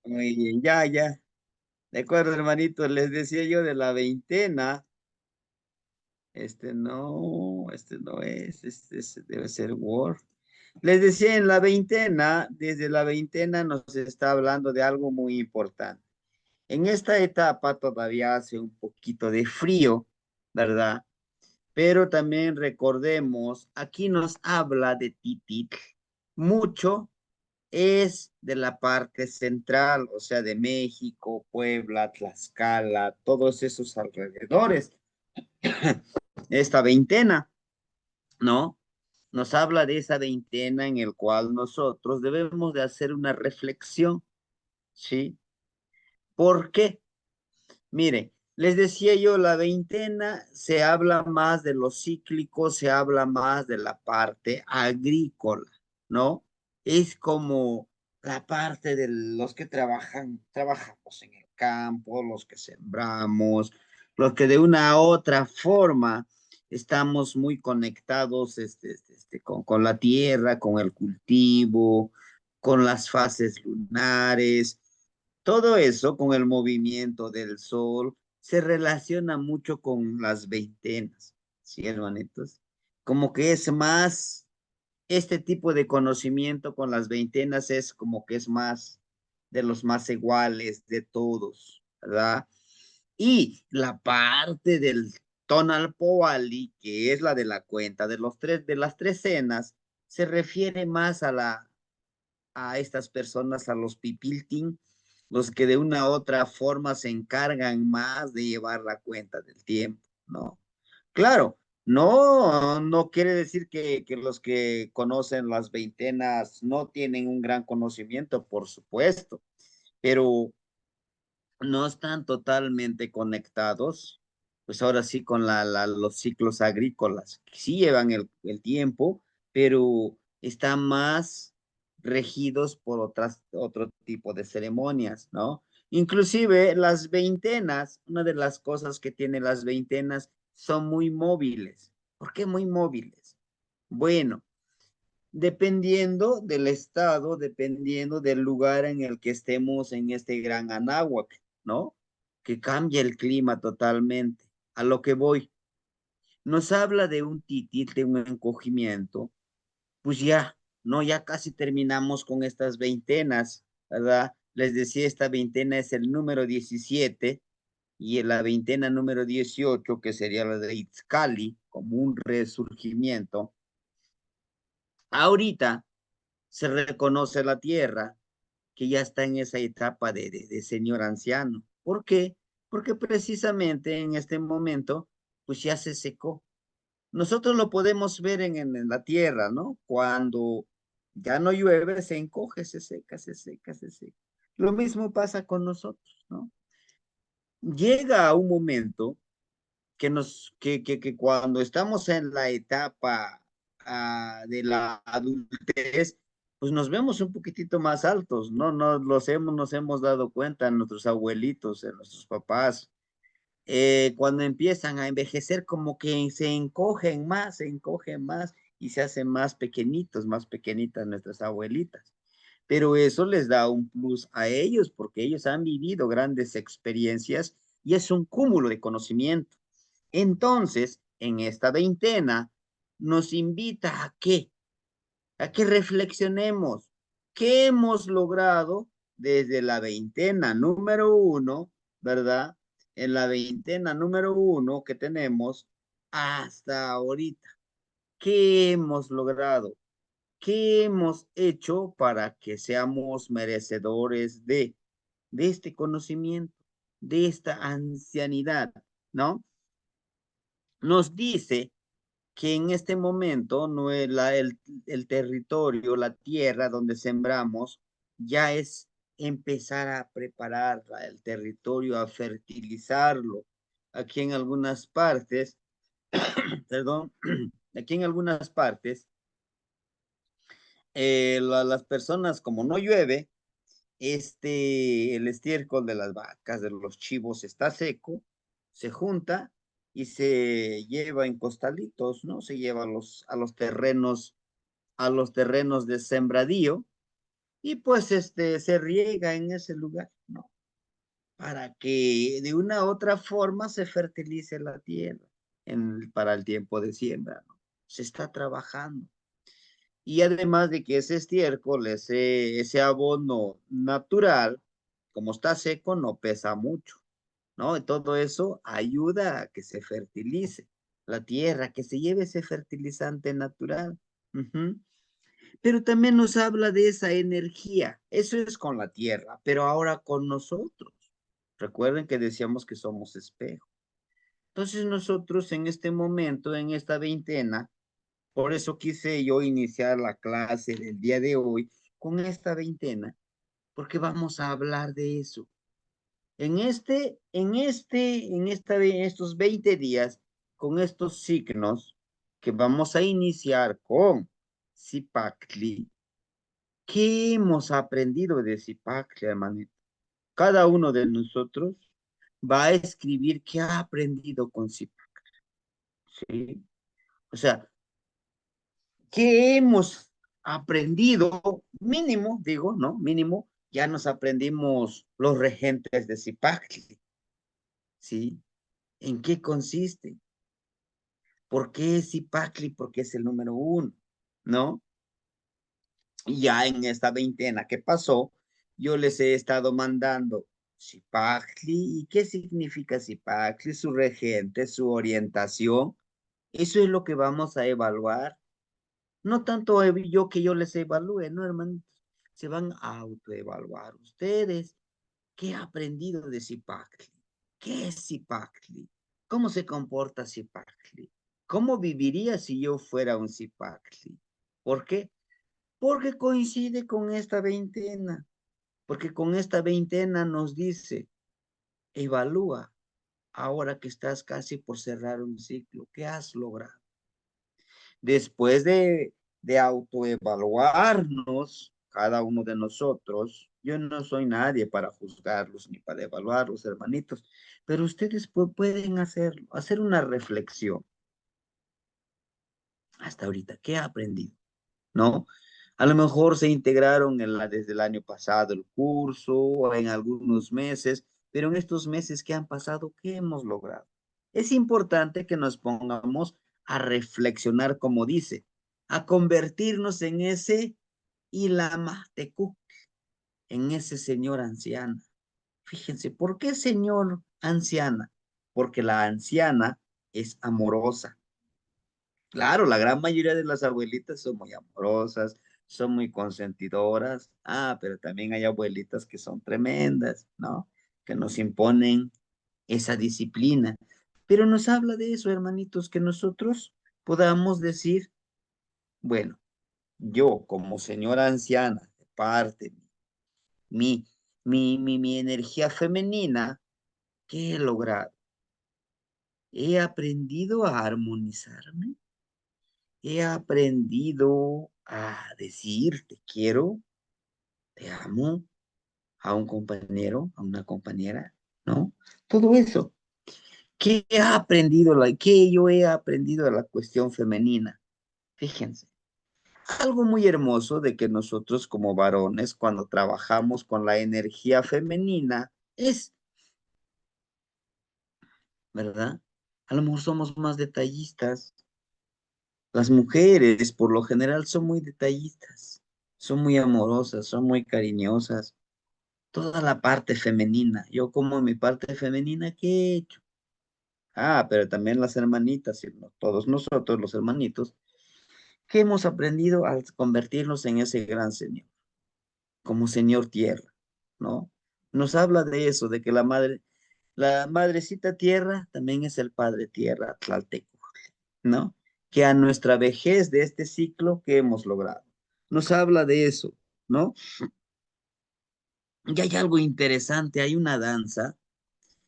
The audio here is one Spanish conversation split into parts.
Muy bien, ya, ya. De acuerdo, hermanito, les decía yo de la veintena. Este no es, debe ser Word. Les decía en la veintena, desde la veintena nos está hablando de algo muy importante. En esta etapa todavía hace un poquito de frío, ¿verdad? Pero también recordemos, aquí nos habla de Titit. Mucho es de la parte central, o sea, de México, Puebla, Tlaxcala, todos esos alrededores. Esta veintena, ¿no? Nos habla de esa veintena en el cual nosotros debemos de hacer una reflexión, ¿sí? ¿Por qué? Mire, les decía yo, la veintena se habla más de lo cíclico, se habla más de la parte agrícola, ¿no? Es como la parte de los que trabajamos en el campo, los que sembramos, los que de una u otra forma estamos muy conectados con la tierra, con el cultivo, con las fases lunares. Todo eso con el movimiento del sol se relaciona mucho con las veintenas, ¿sí, hermanitos? Como que es más, este tipo de conocimiento con las veintenas es como que es más de los más iguales de todos, ¿verdad? Y la parte del tonal poali, que es la de la cuenta de los tres, de las tres cenas, se refiere más a estas personas, a los pipiltin, los que de una u otra forma se encargan más de llevar la cuenta del tiempo, ¿no? Claro, no quiere decir que los que conocen las veintenas no tienen un gran conocimiento, por supuesto, pero no están totalmente conectados, pues ahora sí con los ciclos agrícolas. Sí llevan el tiempo, pero están más regidos por otro tipo de ceremonias, ¿no? Inclusive las veintenas, una de las cosas que tienen las veintenas son muy móviles. ¿Por qué muy móviles? Bueno, dependiendo del estado, dependiendo del lugar en el que estemos en este gran Anáhuac, ¿no? Que cambia el clima totalmente. A lo que voy, nos habla de un titit, de un encogimiento, pues ya, ¿no? Ya casi terminamos con estas veintenas, ¿verdad? Les decía, esta veintena es el número 17 y la veintena número 18, que sería la de Itzcali, como un resurgimiento. Ahorita se reconoce la tierra que ya está en esa etapa de señor anciano. ¿Por qué? Porque precisamente en este momento, pues ya se secó. Nosotros lo podemos ver en la tierra, ¿no? Cuando ya no llueve, se encoge, se seca, se seca, se seca. Lo mismo pasa con nosotros, ¿no? Llega a un momento que cuando estamos en la etapa de la adultez, pues nos vemos un poquitito más altos, ¿no? Nos hemos dado cuenta, nuestros abuelitos, nuestros papás, cuando empiezan a envejecer, como que se encogen más y se hacen más pequeñitos, más pequeñitas nuestras abuelitas. Pero eso les da un plus a ellos porque ellos han vivido grandes experiencias y es un cúmulo de conocimiento. Entonces, en esta veintena, nos invita a qué? A que reflexionemos qué hemos logrado desde la veintena número uno, ¿verdad? En la veintena número uno que tenemos hasta ahorita. ¿Qué hemos logrado? ¿Qué hemos hecho para que seamos merecedores de este conocimiento, de esta ancianidad, ¿no? Nos dice que en este momento no es el territorio, la tierra donde sembramos, ya es empezar a preparar el territorio, a fertilizarlo. Aquí en algunas partes, perdón, aquí en algunas partes, las personas, como no llueve, el estiércol de las vacas, de los chivos está seco, se junta y se lleva en costalitos, ¿no? Se lleva a los terrenos de sembradío y pues se riega en ese lugar, ¿no? Para que de una u otra forma se fertilice la tierra para el tiempo de siembra, ¿no? Se está trabajando. Y además de que ese estiércol, ese abono natural, como está seco, no pesa mucho, ¿no? Y todo eso ayuda a que se fertilice la tierra, que se lleve ese fertilizante natural. Ujú. Pero también nos habla de esa energía. Eso es con la tierra, pero ahora con nosotros. Recuerden que decíamos que somos espejo. Entonces nosotros en este momento, en esta veintena, por eso quise yo iniciar la clase del día de hoy con esta veintena, porque vamos a hablar de eso. Estos 20 días, con estos signos que vamos a iniciar con Zipacli, ¿qué hemos aprendido de Zipacli, hermanito? Cada uno de nosotros va a escribir qué ha aprendido con Zipacli, ¿sí? O sea, ¿qué hemos aprendido? Mínimo, digo, ¿no? Mínimo, ya nos aprendimos los regentes de Zipacli, ¿sí? ¿En qué consiste? ¿Por qué es Zipacli? Porque es el número uno, ¿no? Y ya en esta veintena que pasó, yo les he estado mandando Zipacli. ¿Y qué significa Zipacli? Su regente, su orientación. Eso es lo que vamos a evaluar. No tanto yo que yo les evalúe, ¿no, hermanitos? Se van a autoevaluar ustedes. ¿Qué he aprendido de Zipacli? ¿Qué es Zipacli? ¿Cómo se comporta Zipacli? ¿Cómo viviría si yo fuera un Zipacli? ¿Por qué? Porque coincide con esta veintena. Porque con esta veintena nos dice, evalúa ahora que estás casi por cerrar un ciclo. ¿Qué has logrado? Después de autoevaluarnos, cada uno de nosotros, yo no soy nadie para juzgarlos ni para evaluarlos, hermanitos, pero ustedes pueden hacerlo, hacer una reflexión. Hasta ahorita, ¿qué ha aprendido? ¿No? A lo mejor se integraron desde el año pasado el curso o en algunos meses, pero en estos meses que han pasado, ¿qué hemos logrado? Es importante que nos pongamos a reflexionar, como dice, a convertirnos en ese Ilama Tecu, en ese señor anciana. Fíjense, ¿por qué señor anciana? Porque la anciana es amorosa. Claro, la gran mayoría de las abuelitas son muy amorosas, son muy consentidoras. Ah, pero también hay abuelitas que son tremendas, ¿no? Que nos imponen esa disciplina. Pero nos habla de eso, hermanitos, que nosotros podamos decir, bueno, yo como señora anciana, de parte, mi, mi energía femenina, ¿qué he logrado? He aprendido a armonizarme. He aprendido a decir te quiero, te amo a un compañero, a una compañera, ¿no? Todo eso. ¿Qué he aprendido? ¿Qué yo he aprendido de la cuestión femenina? Fíjense, algo muy hermoso de que nosotros como varones, cuando trabajamos con la energía femenina, es, ¿verdad? A lo mejor somos más detallistas. Las mujeres, por lo general, son muy detallistas, son muy amorosas, son muy cariñosas. Toda la parte femenina. Yo como mi parte femenina, ¿qué he hecho? Ah, pero también las hermanitas, y todos nosotros, los hermanitos, que hemos aprendido a convertirnos en ese gran señor, como señor tierra, ¿no? Nos habla de eso, de que la madrecita tierra también es el padre tierra, Tlalteco, ¿no? Que a nuestra vejez de este ciclo que hemos logrado. Nos habla de eso, ¿no? Y hay algo interesante, hay una danza.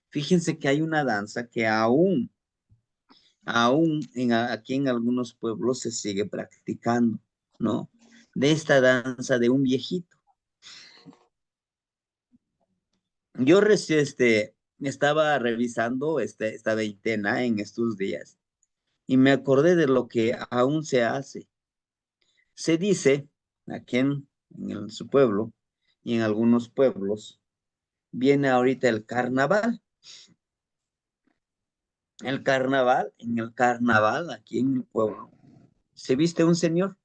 Fíjense que hay una danza que aún aquí en algunos pueblos se sigue practicando, ¿no? De esta danza de un viejito. Yo estaba revisando esta veintena en estos días y me acordé de lo que aún se hace. Se dice, aquí su pueblo y en algunos pueblos, viene ahorita el carnaval. En el carnaval, aquí en mi pueblo, se viste un señor,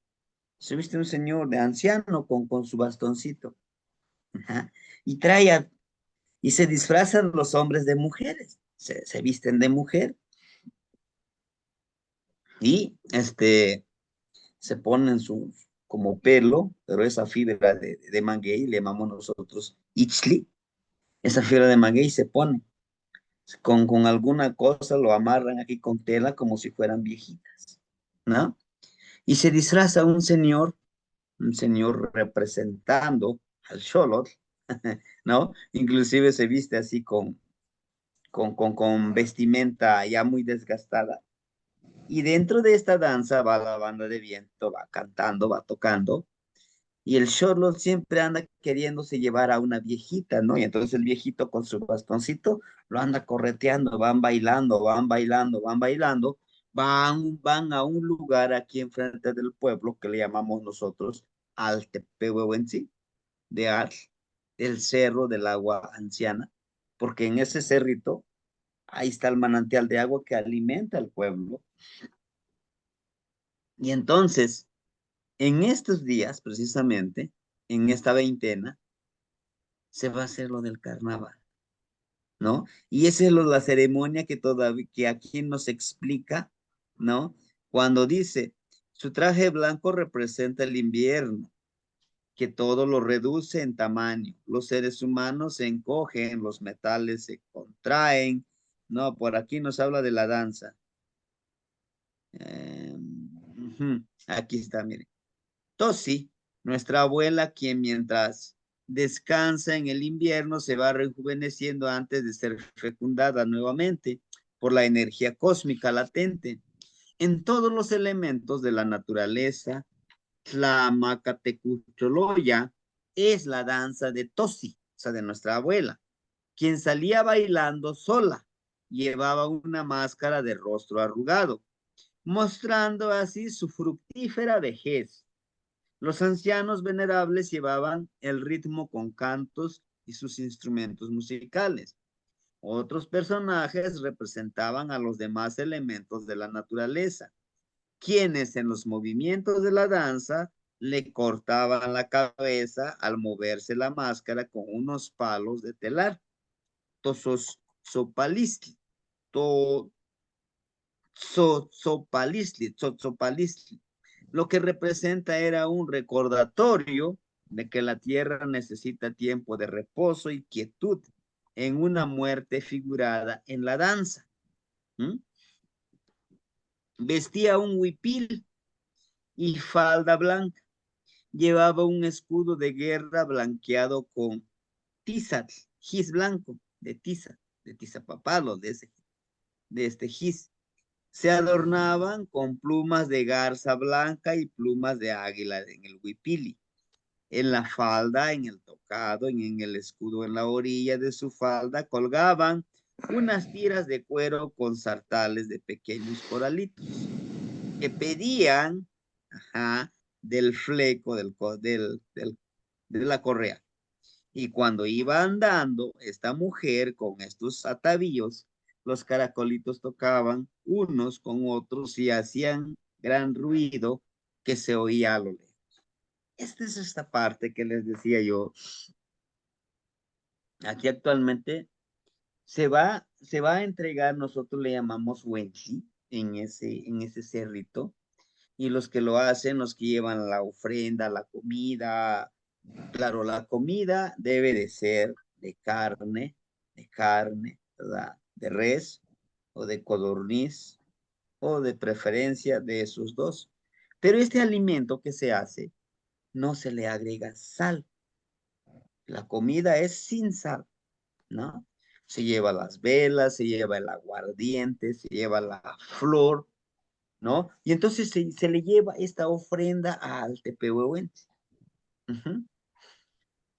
de anciano con su bastoncito. Ajá, y y se disfrazan los hombres de mujeres, se visten de mujer y se ponen su como pelo, pero esa fibra de maguey, le llamamos nosotros ichli, esa fibra de maguey se pone, con alguna cosa lo amarran aquí con tela como si fueran viejitas, ¿no? Y se disfraza un señor representando al Xolotl, ¿no? Inclusive se viste así con vestimenta ya muy desgastada. Y dentro de esta danza va la banda de viento, va cantando, va tocando, y el Xolotl siempre anda queriéndose llevar a una viejita, ¿no? Y entonces el viejito con su bastoncito lo anda correteando, van bailando, van bailando, van bailando, van a un lugar aquí enfrente del pueblo que le llamamos nosotros Altepehuehuentzin, de Al, el cerro del agua anciana, porque en ese cerrito, ahí está el manantial de agua que alimenta al pueblo. Y entonces, en estos días, precisamente, en esta veintena, se va a hacer lo del carnaval, ¿no? Y esa es la ceremonia que todavía, que aquí nos explica, ¿no? Cuando dice, su traje blanco representa el invierno, que todo lo reduce en tamaño. Los seres humanos se encogen, los metales se contraen, ¿no? Por aquí nos habla de la danza. Aquí está, mire. Tosi, nuestra abuela, quien mientras descansa en el invierno se va rejuveneciendo antes de ser fecundada nuevamente por la energía cósmica latente. En todos los elementos de la naturaleza, la Macatecucholoya es la danza de Tosi, o sea, de nuestra abuela, quien salía bailando sola, llevaba una máscara de rostro arrugado, mostrando así su fructífera vejez. Los ancianos venerables llevaban el ritmo con cantos y sus instrumentos musicales. Otros personajes representaban a los demás elementos de la naturaleza, quienes en los movimientos de la danza le cortaban la cabeza al moverse la máscara con unos palos de telar. Tosos sopalistli, to, sopalistli, lo que representa era un recordatorio de que la tierra necesita tiempo de reposo y quietud en una muerte figurada en la danza. ¿Mm? Vestía un huipil y falda blanca. Llevaba un escudo de guerra blanqueado con tizat, gis blanco, de tiza papalo, de este gis. Se adornaban con plumas de garza blanca y plumas de águila en el huipili. En la falda, en el tocado, en el escudo, en la orilla de su falda, colgaban unas tiras de cuero con sartales de pequeños coralitos que pedían, ajá, del fleco de la correa. Y cuando iba andando esta mujer con estos atavíos, los caracolitos tocaban unos con otros y hacían gran ruido que se oía a lo lejos. Esta es esta parte que les decía yo. Aquí actualmente se va a entregar, nosotros le llamamos Wenchi en ese cerrito. Y los que lo hacen, los que llevan la ofrenda, la comida, claro, la comida debe de ser de carne, ¿verdad? De res o de codorniz o de preferencia de esos dos. Pero este alimento que se hace no se le agrega sal. La comida es sin sal, ¿no? Se lleva las velas, se lleva el aguardiente, se lleva la flor, ¿no? Y entonces se le lleva esta ofrenda al Tepehuehuense. Uh-huh.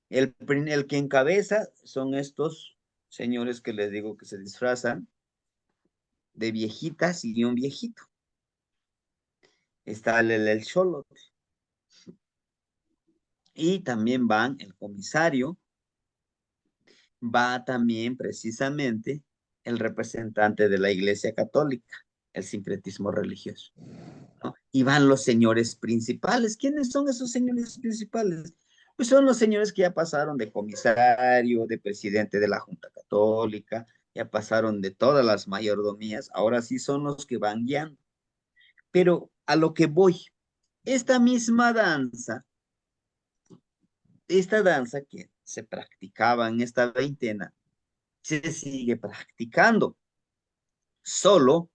El que encabeza son estos señores que les digo que se disfrazan de viejitas y un viejito. Está el Xolotl. Y también van el comisario, va también precisamente el representante de la Iglesia Católica, el sincretismo religioso, ¿no? Y van los señores principales. ¿Quiénes son esos señores principales? Pues son los señores que ya pasaron de comisario, de presidente de la Junta Católica, ya pasaron de todas las mayordomías, ahora sí son los que van guiando. Pero a lo que voy, esta misma danza, esta danza que se practicaba en esta veintena, se sigue practicando, solo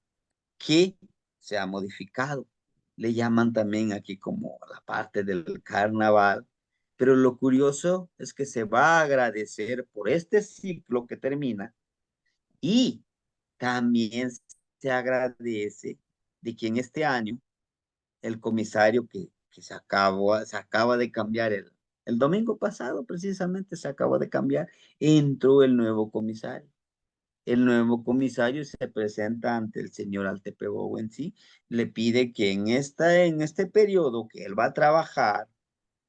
que se ha modificado. Le llaman también aquí como la parte del carnaval, pero lo curioso es que se va a agradecer por este ciclo que termina y también se agradece de que en este año el comisario que se acaba de cambiar el domingo pasado, precisamente se acaba de cambiar, entró el nuevo comisario. El nuevo comisario se presenta ante el señor Altepehuensi, le pide que en este periodo que él va a trabajar,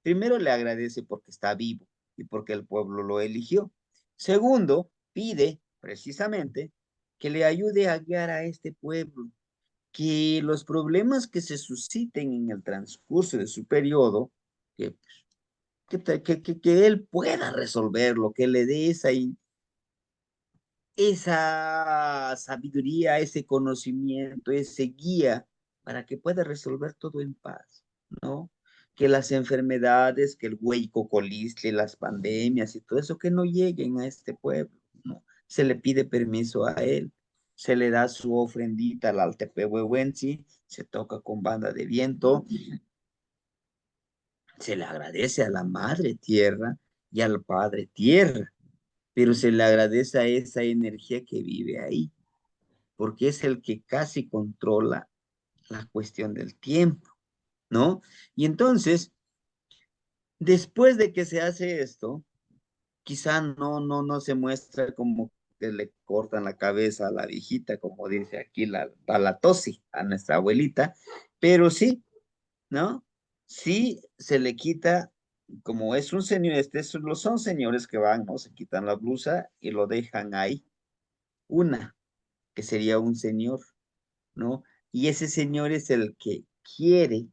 primero le agradece porque está vivo y porque el pueblo lo eligió. Segundo, pide precisamente que le ayude a guiar a este pueblo, que los problemas que se susciten en el transcurso de su periodo, que, que él pueda resolverlo, que le dé esa sabiduría, ese conocimiento, ese guía para que pueda resolver todo en paz, ¿no? Que las enfermedades, que el güey cocolistle, las pandemias y todo eso, que no lleguen a este pueblo, ¿no? Se le pide permiso a él, se le da su ofrendita al Altepehuehuensi, se toca con banda de viento, se le agradece a la madre tierra y al padre tierra, pero se le agradece a esa energía que vive ahí porque es el que casi controla la cuestión del tiempo, ¿no? Y entonces, después de que se hace esto, quizá no se muestra como que le cortan la cabeza a la viejita, como dice aquí la Tosi, a nuestra abuelita, pero sí, ¿no? Sí se le quita, como es un señor, son señores que van, ¿no? Se quitan la blusa y lo dejan ahí. Una, que sería un señor, ¿no? Y ese señor es el que quiere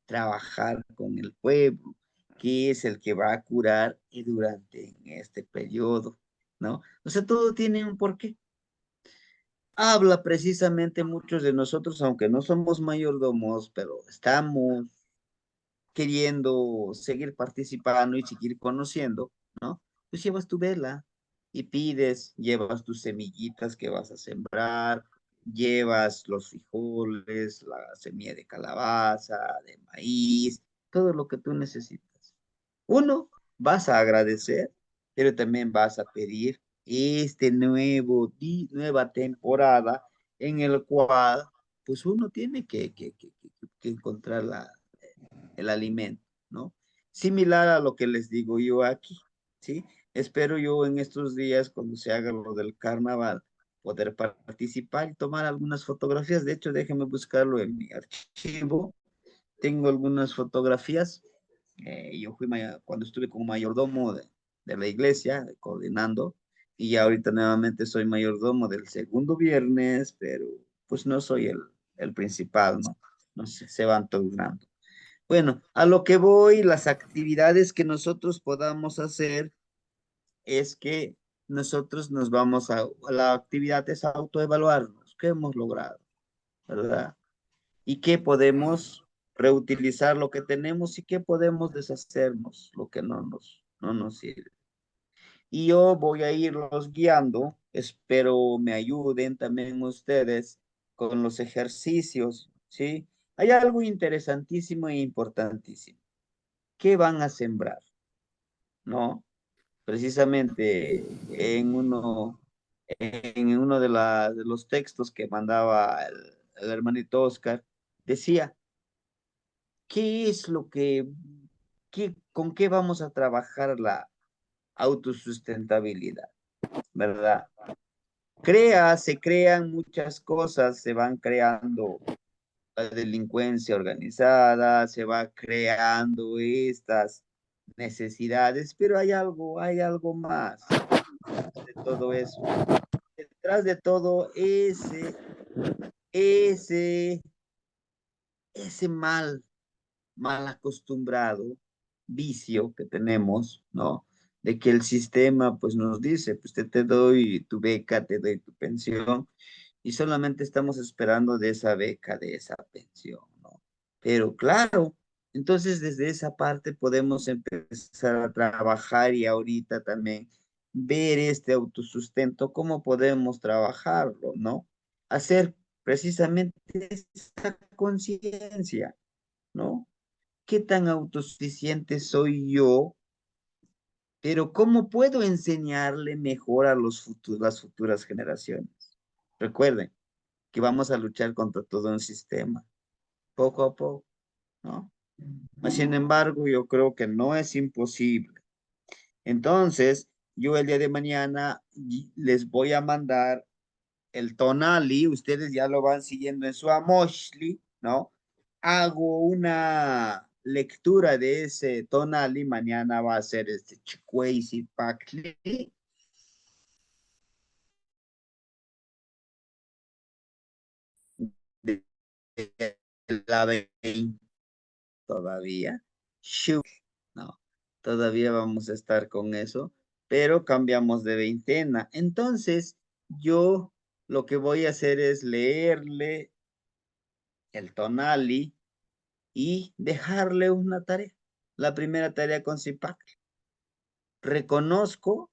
trabajar con el pueblo, que es el que va a curar y durante este periodo, ¿no? O sea, todo tiene un porqué. Habla precisamente muchos de nosotros, aunque no somos mayordomos, pero estamos queriendo seguir participando y seguir conociendo, ¿no? Pues llevas tu vela y pides, llevas tus semillitas que vas a sembrar, llevas los frijoles, la semilla de calabaza, de maíz, todo lo que tú necesitas. Uno, vas a agradecer, pero también vas a pedir este nueva temporada en el cual, pues uno tiene que encontrar el alimento, ¿no? Similar a lo que les digo yo aquí, ¿sí? Espero yo en estos días, cuando se haga lo del carnaval, poder participar y tomar algunas fotografías. De hecho, déjenme buscarlo en mi archivo. Tengo algunas fotografías. Yo fui cuando estuve como mayordomo de la iglesia, coordinando, y ahorita nuevamente soy mayordomo del segundo viernes, pero pues no soy el principal, ¿no? No sé, se van turnando. Bueno, a lo que voy, las actividades que nosotros podamos hacer es que nosotros nos vamos la actividad es autoevaluarnos, qué hemos logrado, ¿verdad? Y qué podemos reutilizar lo que tenemos y qué podemos deshacernos, lo que no nos sirve. Y yo voy a irlos guiando, espero me ayuden también ustedes con los ejercicios, ¿sí? Hay algo interesantísimo e importantísimo. ¿Qué van a sembrar? ¿No? Precisamente en uno de los textos que mandaba el hermanito Oscar, decía, ¿qué es lo con qué vamos a trabajar la autosustentabilidad? ¿Verdad? Se crean muchas cosas, se van creando la delincuencia organizada, se va creando estas necesidades, pero hay algo más de todo eso. Detrás de todo ese, ese mal acostumbrado vicio que tenemos, ¿no? De que el sistema pues nos dice, pues te doy tu beca, te doy tu pensión, y solamente estamos esperando de esa beca, de esa pensión, ¿no? Pero claro, entonces desde esa parte podemos empezar a trabajar y ahorita también ver este autosustento, cómo podemos trabajarlo, ¿no? Hacer precisamente esa conciencia, ¿no? ¿Qué tan autosuficiente soy yo? Pero ¿cómo puedo enseñarle mejor a las futuras generaciones? Recuerden que vamos a luchar contra todo un sistema, poco a poco, ¿no? Mas, sin embargo, yo creo que no es imposible. Entonces, yo el día de mañana les voy a mandar el tonali, ustedes ya lo van siguiendo en su amoshli, ¿no? Hago una lectura de ese tonali, mañana va a ser este chicueisi pakli, de la 20 todavía, Shu, no, todavía vamos a estar con eso, pero cambiamos de veintena. Entonces, yo lo que voy a hacer es leerle el tonali y dejarle una tarea. La primera tarea con Zipac. Reconozco,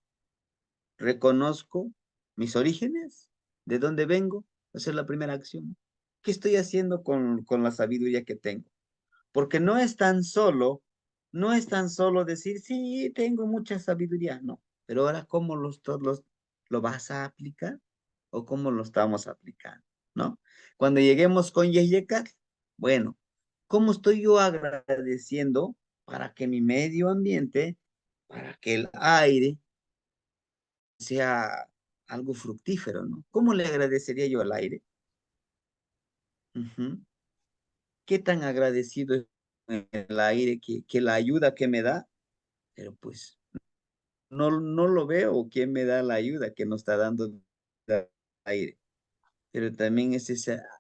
reconozco mis orígenes, de dónde vengo. Esa es la primera acción. ¿Qué estoy haciendo con la sabiduría que tengo? Porque no es tan solo decir, sí, tengo mucha sabiduría, no. Pero ahora, ¿cómo lo vas a aplicar? ¿O cómo lo estamos aplicando? ¿No? Cuando lleguemos con Yeyekat, bueno, ¿cómo estoy yo agradeciendo para que mi medio ambiente, para que el aire sea algo fructífero, ¿no? ¿Cómo le agradecería yo al aire? Ujú. ¿Qué tan agradecido es el aire que la ayuda que me da? Pero pues no lo veo quién me da la ayuda que nos está dando el aire. Pero también es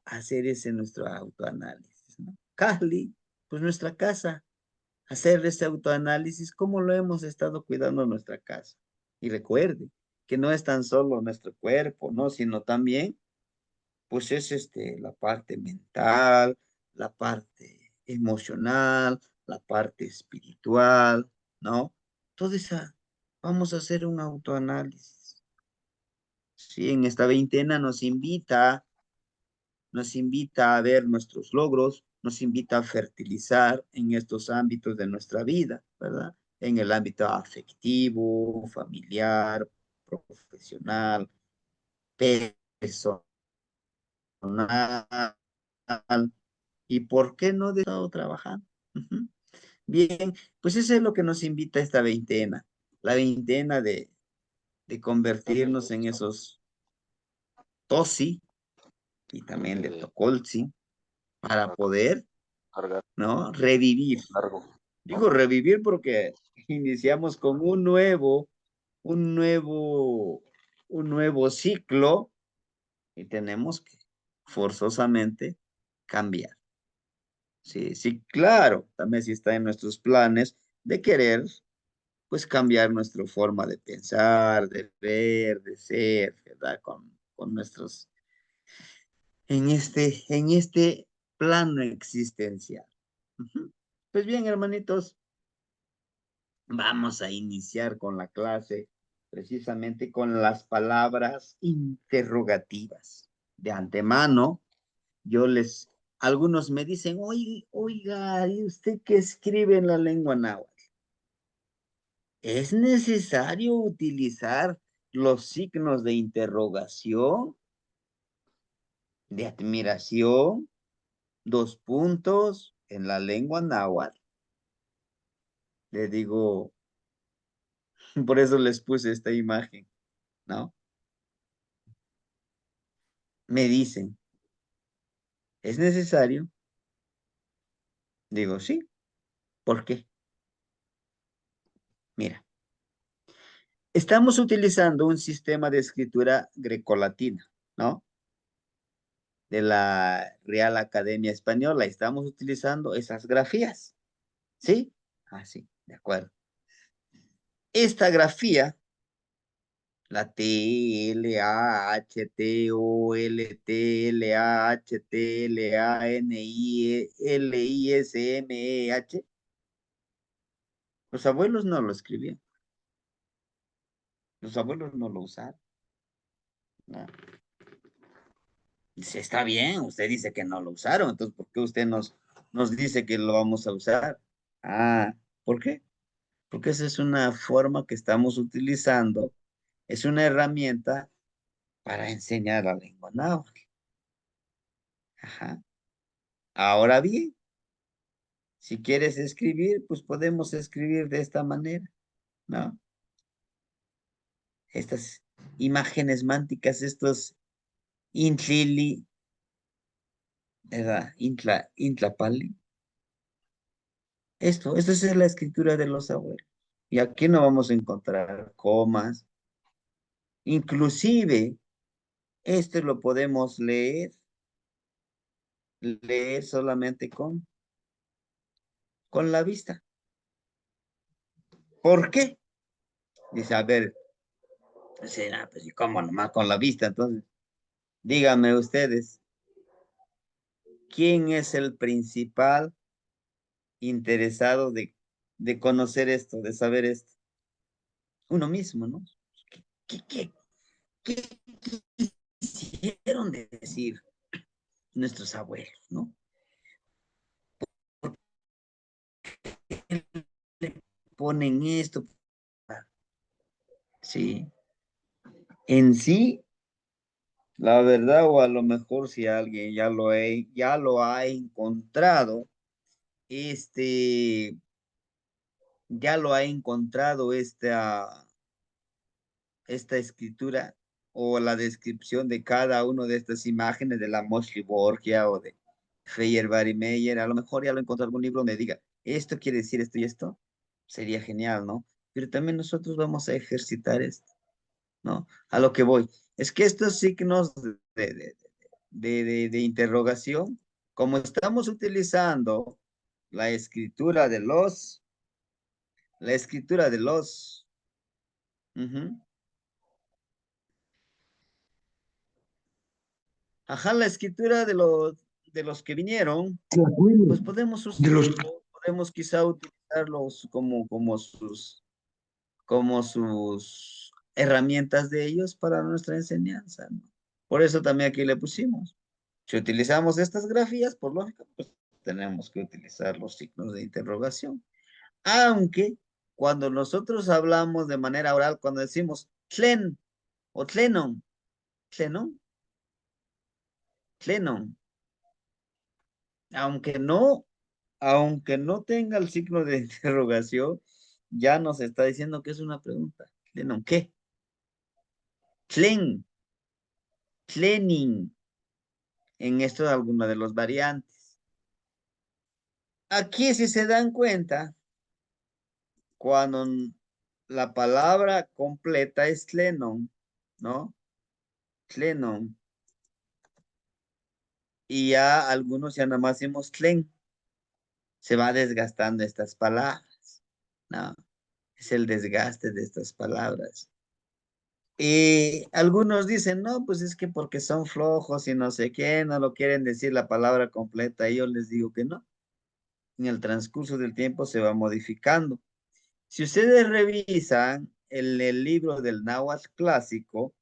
hacer ese nuestro autoanálisis, ¿no? Cali, pues nuestra casa, hacer ese autoanálisis, cómo lo hemos estado cuidando nuestra casa. Y recuerde que no es tan solo nuestro cuerpo, ¿no? Sino también, pues es la parte mental, la parte emocional, la parte espiritual, ¿no? Toda esa, vamos a hacer un autoanálisis. Sí, en esta veintena nos invita a ver nuestros logros, nos invita a fertilizar en estos ámbitos de nuestra vida, ¿verdad? En el ámbito afectivo, familiar, profesional, personal, y por qué no de estado trabajando. Ujú. Bien, pues eso es lo que nos invita esta veintena, la veintena de convertirnos en esos tosi y también de de tocolsi para cargar, poder, cargar ¿no? Revivir. largo. Digo revivir porque iniciamos con un nuevo, un nuevo ciclo y tenemos que forzosamente cambiar. Sí, sí, claro, también sí está en nuestros planes de querer, pues cambiar nuestra forma de pensar, de ver, de ser, ¿verdad? Con nuestros, en este plano existencial. Ujú. Pues bien, hermanitos, vamos a iniciar con la clase precisamente con las palabras interrogativas. De antemano, algunos me dicen, oiga, ¿y usted qué escribe en la lengua náhuatl? ¿Es necesario utilizar los signos de interrogación, de admiración, dos puntos en la lengua náhuatl? Le digo, por eso les puse esta imagen, ¿no? Me dicen, ¿es necesario? Digo, sí. ¿Por qué? Mira, estamos utilizando un sistema de escritura grecolatina, ¿no? De la Real Academia Española. Estamos utilizando esas grafías, ¿sí? Ah, sí, de acuerdo. Esta grafía, la T, L, A, H, T, O, L, T, L, A, H, T, L, A, N, I, L, I, S, M, E, H, los abuelos no lo escribían, los abuelos no lo usaron. ¿No? Dice, está bien, usted dice que no lo usaron, entonces, ¿por qué usted nos dice que lo vamos a usar? Ah, ¿por qué? Porque esa es una forma que estamos utilizando, es una herramienta para enseñar la lengua náhuatl. Ajá. Ahora bien, si quieres escribir, pues podemos escribir de esta manera, ¿no? Estas imágenes mánticas, estos intlili, ¿verdad? Intlapali. Esta es la escritura de los abuelos. Y aquí no vamos a encontrar comas. Inclusive, esto lo podemos leer solamente con la vista. ¿Por qué? Dice, a ver, dice, ah, pues, ¿y cómo nomás con la vista? Entonces, díganme ustedes, ¿quién es el principal interesado de conocer esto, de saber esto? Uno mismo, ¿no? ¿Qué, qué quisieron decir nuestros abuelos, ¿no? Le ponen esto, sí. En sí, la verdad, o a lo mejor si alguien ya lo ha encontrado, este, ya lo ha encontrado esta escritura o la descripción de cada una de estas imágenes de la Moshe Borgia o de Feyerabend Meyer, a lo mejor ya lo encontró algún libro donde diga, esto quiere decir esto y esto, sería genial, ¿no? Pero también nosotros vamos a ejercitar esto, ¿no? A lo que voy. Es que estos signos de interrogación, como estamos utilizando la escritura de la escritura de ujú, ajá, la escritura de los que vinieron, De acuerdo. pues podemos De los usarlo, podemos quizá utilizarlos como sus herramientas de ellos para nuestra enseñanza, ¿no? Por eso también aquí le pusimos. Si utilizamos estas grafías, por lógica, pues tenemos que utilizar los signos de interrogación. Aunque cuando nosotros hablamos de manera oral, cuando decimos tlen o tlenon, tlenon, tlenon, aunque no, aunque no tenga el signo de interrogación, ya nos está diciendo que es una pregunta. Tlenon, ¿qué? Tlen, tlenin, en esto de alguna de los variantes. Aquí, si se dan cuenta, cuando la palabra completa es tlenon, ¿no? Tlenon. Y ya algunos ya nada más decimos tlen. Se va desgastando estas palabras, ¿no? Es el desgaste de estas palabras. Y algunos dicen, no, pues es que porque son flojos y no sé qué, no lo quieren decir la palabra completa. Y yo les digo que no. En el transcurso del tiempo se va modificando. Si ustedes revisan el libro del Náhuatl clásico,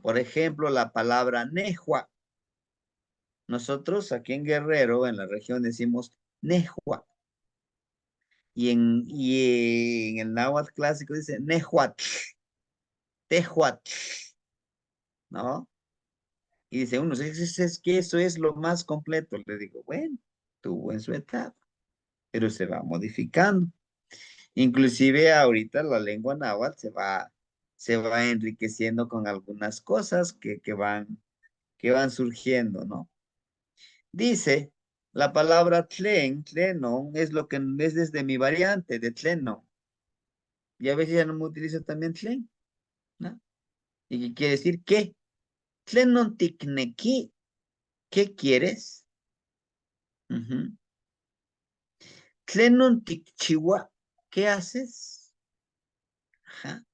por ejemplo, la palabra nejua, nosotros aquí en Guerrero, en la región, decimos nejua. Y en el náhuatl clásico dice nehuatl, tehuatl, ¿no? Y dice uno, es que eso es lo más completo. Le digo, bueno, tuvo en su etapa, pero se va modificando. Inclusive ahorita la lengua náhuatl se va enriqueciendo con algunas cosas que van surgiendo, ¿no? Dice, la palabra tlen, tlenon, es lo que es desde mi variante de tleno. Y a veces ya no me utilizo también tlen, ¿no? ¿Y qué quiere decir qué? Tlen non tikneki, ¿qué quieres? Ujú. Tlen non tikchiwa, ¿qué haces? Ajá.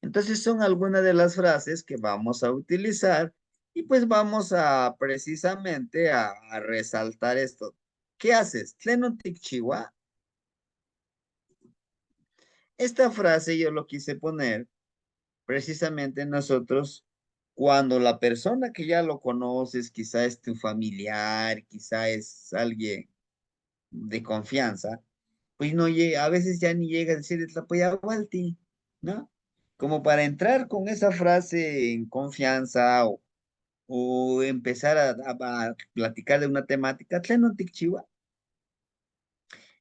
Entonces son algunas de las frases que vamos a utilizar y pues vamos a precisamente a resaltar esto. ¿Qué haces? Tlen non tikchiwa. Esta frase yo lo quise poner precisamente nosotros cuando la persona que ya lo conoces, quizá es tu familiar, quizá es alguien de confianza, pues no llega, a veces ya ni llega a decir Tlapoyahualti, ¿no? Como para entrar con esa frase en confianza o empezar a platicar de una temática, Tlenoticchiwa,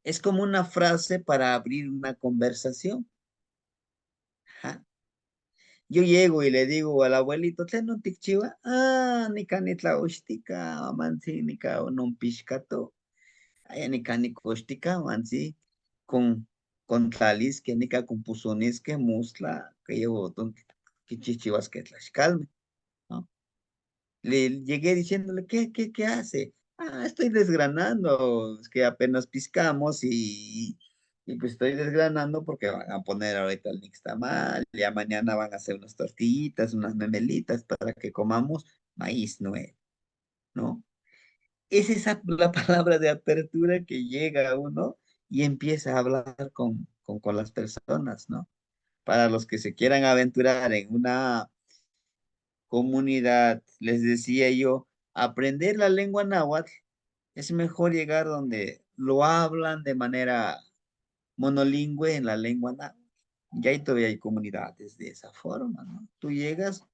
es como una frase para abrir una conversación. Ajá. Yo llego y le digo al abuelito, Tlenoticchiwa, ni canitla ustica, mansi, ni cao non piscato. Nika nikostika mansi con tlalis que nika con pusones que musla que llevo que chichivas que tlaxcalme, ¿no? Le llegué diciéndole, ¿qué hace? Estoy desgranando, es que apenas piscamos y pues estoy desgranando porque van a poner ahorita el nixtamal, ya mañana van a hacer unas tortillitas, unas memelitas para que comamos maíz nuevo, ¿no? Es esa la palabra de apertura que llega a uno y empieza a hablar con las personas, ¿no? Para los que se quieran aventurar en una comunidad, les decía yo, aprender la lengua náhuatl es mejor llegar donde lo hablan de manera monolingüe en la lengua náhuatl. Y ahí todavía hay comunidades de esa forma, ¿no? Tú llegas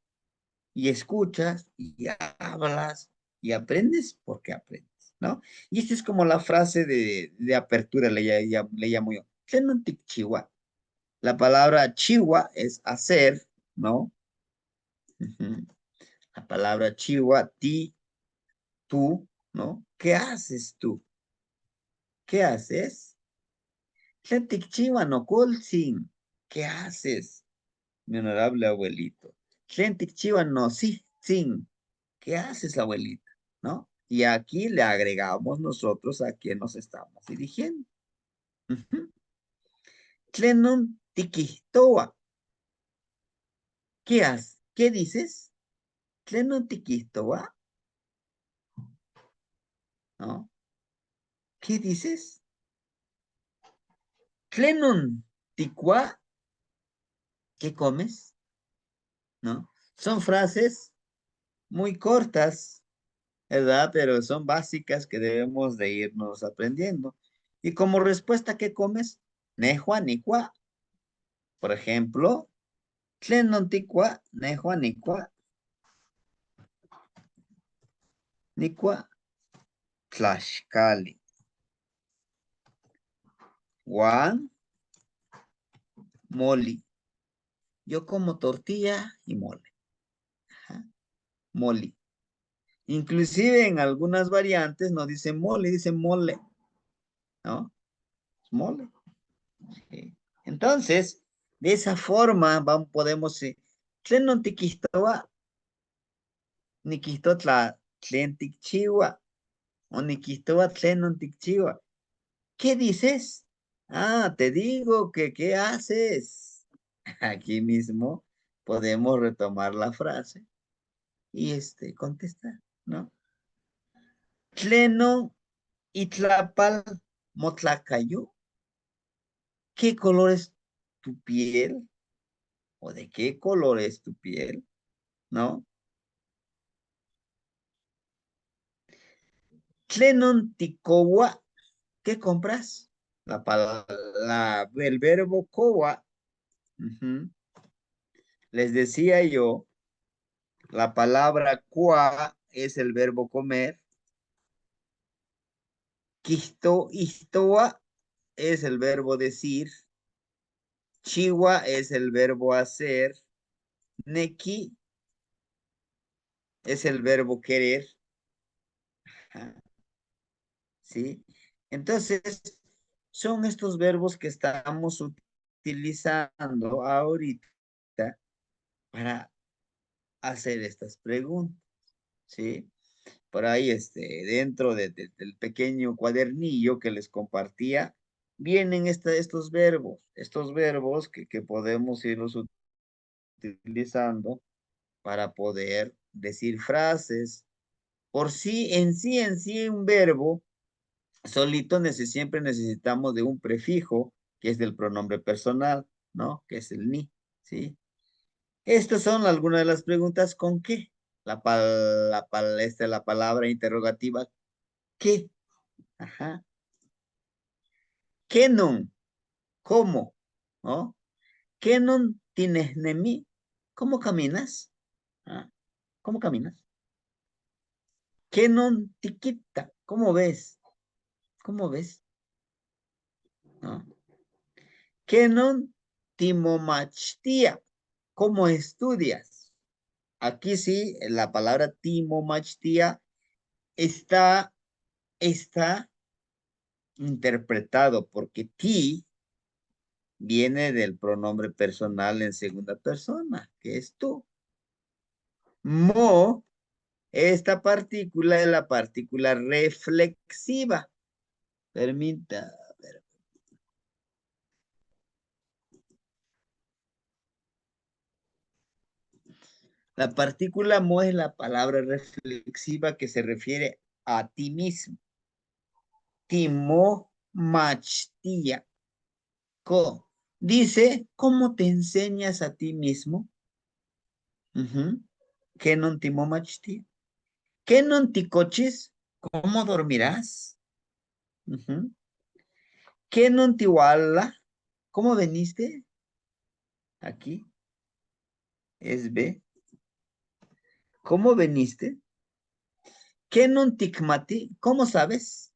y escuchas y hablas y aprendes porque aprendes, ¿no? Y esta es como la frase de apertura, le llamo yo. Tlenontic chiwa. La palabra chiwa es hacer, ¿no? Ujú. La palabra chiwa, ti, tú, ¿no? ¿Qué haces tú? ¿Qué haces? Tlentic chiwa no colsin. ¿Qué haces, mi honorable abuelito? Tlentic chiwa no sí, sin. ¿Qué haces, abuelita? ¿No? Y aquí le agregamos nosotros a quién nos estamos dirigiendo. Ujú. Tlenon tiquistoa. ¿Qué haces? ¿Qué dices? Tlenon tiquistoa. ¿No? ¿Qué dices? Tlenon ticua. ¿Qué comes? ¿No? Son frases muy cortas, ¿verdad? Pero son básicas que debemos de irnos aprendiendo. Y como respuesta, ¿qué comes? Nejua, nicua. Por ejemplo, tlen non ticua, nejua nicua, nicua, tlaxcali. Juan, moli. Yo como tortilla y mole. Ajá, moli. Inclusive en algunas variantes no dicen mole, dicen mole, ¿no? Mole. Sí. Entonces, de esa forma podemos, tlen non tiquistoa, niquistotla, tlen ticchiua, o niquistoa, tlen non ticchiua. ¿Qué dices? Te digo que ¿qué haces? Aquí mismo podemos retomar la frase y contestar, ¿no? Tleno itlapal motlacayo. ¿Qué color es tu piel? ¿O de qué color es tu piel? ¿No? Tlenon ticowa. ¿Qué compras? El verbo cowa. Ujú. Les decía yo, la palabra qua es el verbo comer. Istoa es el verbo decir. Chiwa es el verbo hacer. Neki es el verbo querer. Ajá, ¿sí? Entonces, son estos verbos que estamos utilizando ahorita para hacer estas preguntas, ¿sí? Por ahí, dentro del pequeño cuadernillo que les compartía, vienen estos verbos que podemos irlos utilizando para poder decir frases. Por sí, un verbo solito siempre necesitamos de un prefijo, que es del pronombre personal, ¿no? Que es el ni, ¿sí? Estas son algunas de las preguntas con qué. La palabra interrogativa, ¿qué? Ajá. ¿Kenon? ¿Cómo? ¿No? ¿Kenon tienes nemi? ¿Cómo caminas? ¿Ah? ¿Cómo caminas? ¿Kenon tiquita? ¿Cómo ves? ¿Cómo ves? ¿No? ¿Kenon timomachtia? ¿Cómo estudias? Aquí sí, la palabra timomachtia está interpretado porque ti viene del pronombre personal en segunda persona, que es tú. Mo, esta partícula es la partícula reflexiva. Permita, ver. La partícula mo es la palabra reflexiva que se refiere a ti mismo. Timo machtia. Dice, ¿cómo te enseñas a ti mismo? ¿Qué non timo machtia? ¿Qué non ti coches? ¿Cómo dormirás? ¿Qué non ti wala? ¿Cómo veniste? Aquí es B. ¿Cómo veniste? ¿Qué non ticmati? ¿Cómo sabes?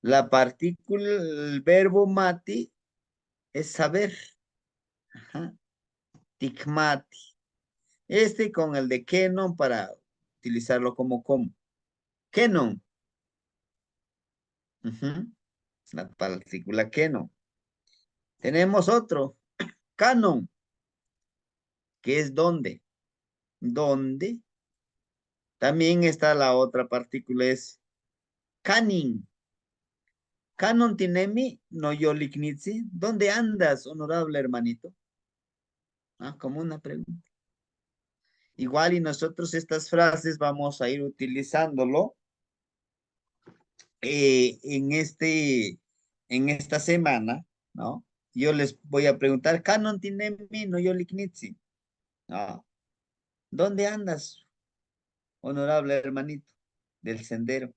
La partícula, el verbo mati es saber. Ajá. Ticmati. Con el de kenon para utilizarlo como como. Kenon. La partícula kenon. Tenemos otro. Canon, que es dónde. ¿Dónde? También está la otra partícula, es canin. Canon tinemi, no yo lignitzi. ¿Dónde andas, honorable hermanito? Ah, como una pregunta. Igual y nosotros estas frases vamos a ir utilizándolo en esta semana, ¿no? Yo les voy a preguntar, canon tinemi, no yo lignitzi. ¿No? ¿Dónde andas, honorable hermanito del sendero?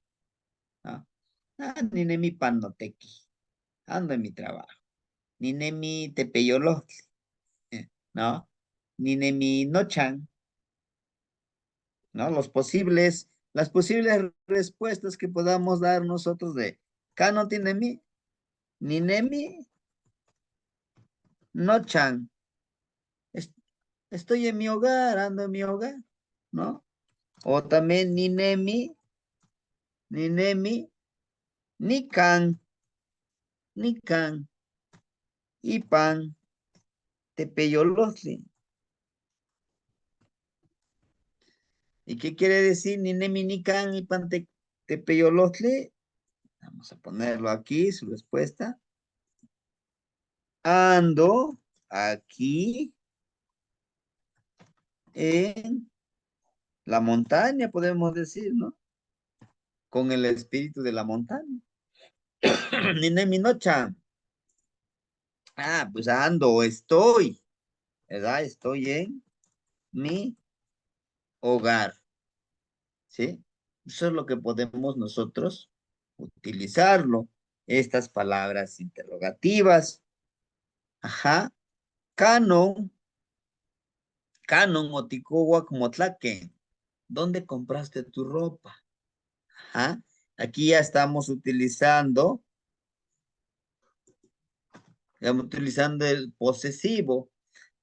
¿No? Ah, ninemi panotequi. Ando en mi trabajo. Ninemi tepeyolotl. ¿No? Ninemi nochan. ¿No? Las posibles respuestas que podamos dar nosotros de Kano Tinemi, Ninemi, Nochan. Es- Estoy en mi hogar, ando en mi hogar, ¿no? O también Ninemi, Nikan, Nikan, Ipan, Tepeyolotli. ¿Y qué quiere decir Ninemi, Nikan, Ipan, Tepeyolotli? Vamos a ponerlo aquí, su respuesta. Ando aquí en la montaña, podemos decir, ¿no? Con el espíritu de la montaña. Ninemi nocha. Ah, pues ando, estoy, ¿verdad? Estoy en mi hogar, ¿sí? Eso es lo que podemos nosotros utilizarlo. Estas palabras interrogativas. Ajá. Canon, canon o ticowa como tlaque. ¿Dónde compraste tu ropa? Ajá. Aquí ya estamos utilizando el posesivo.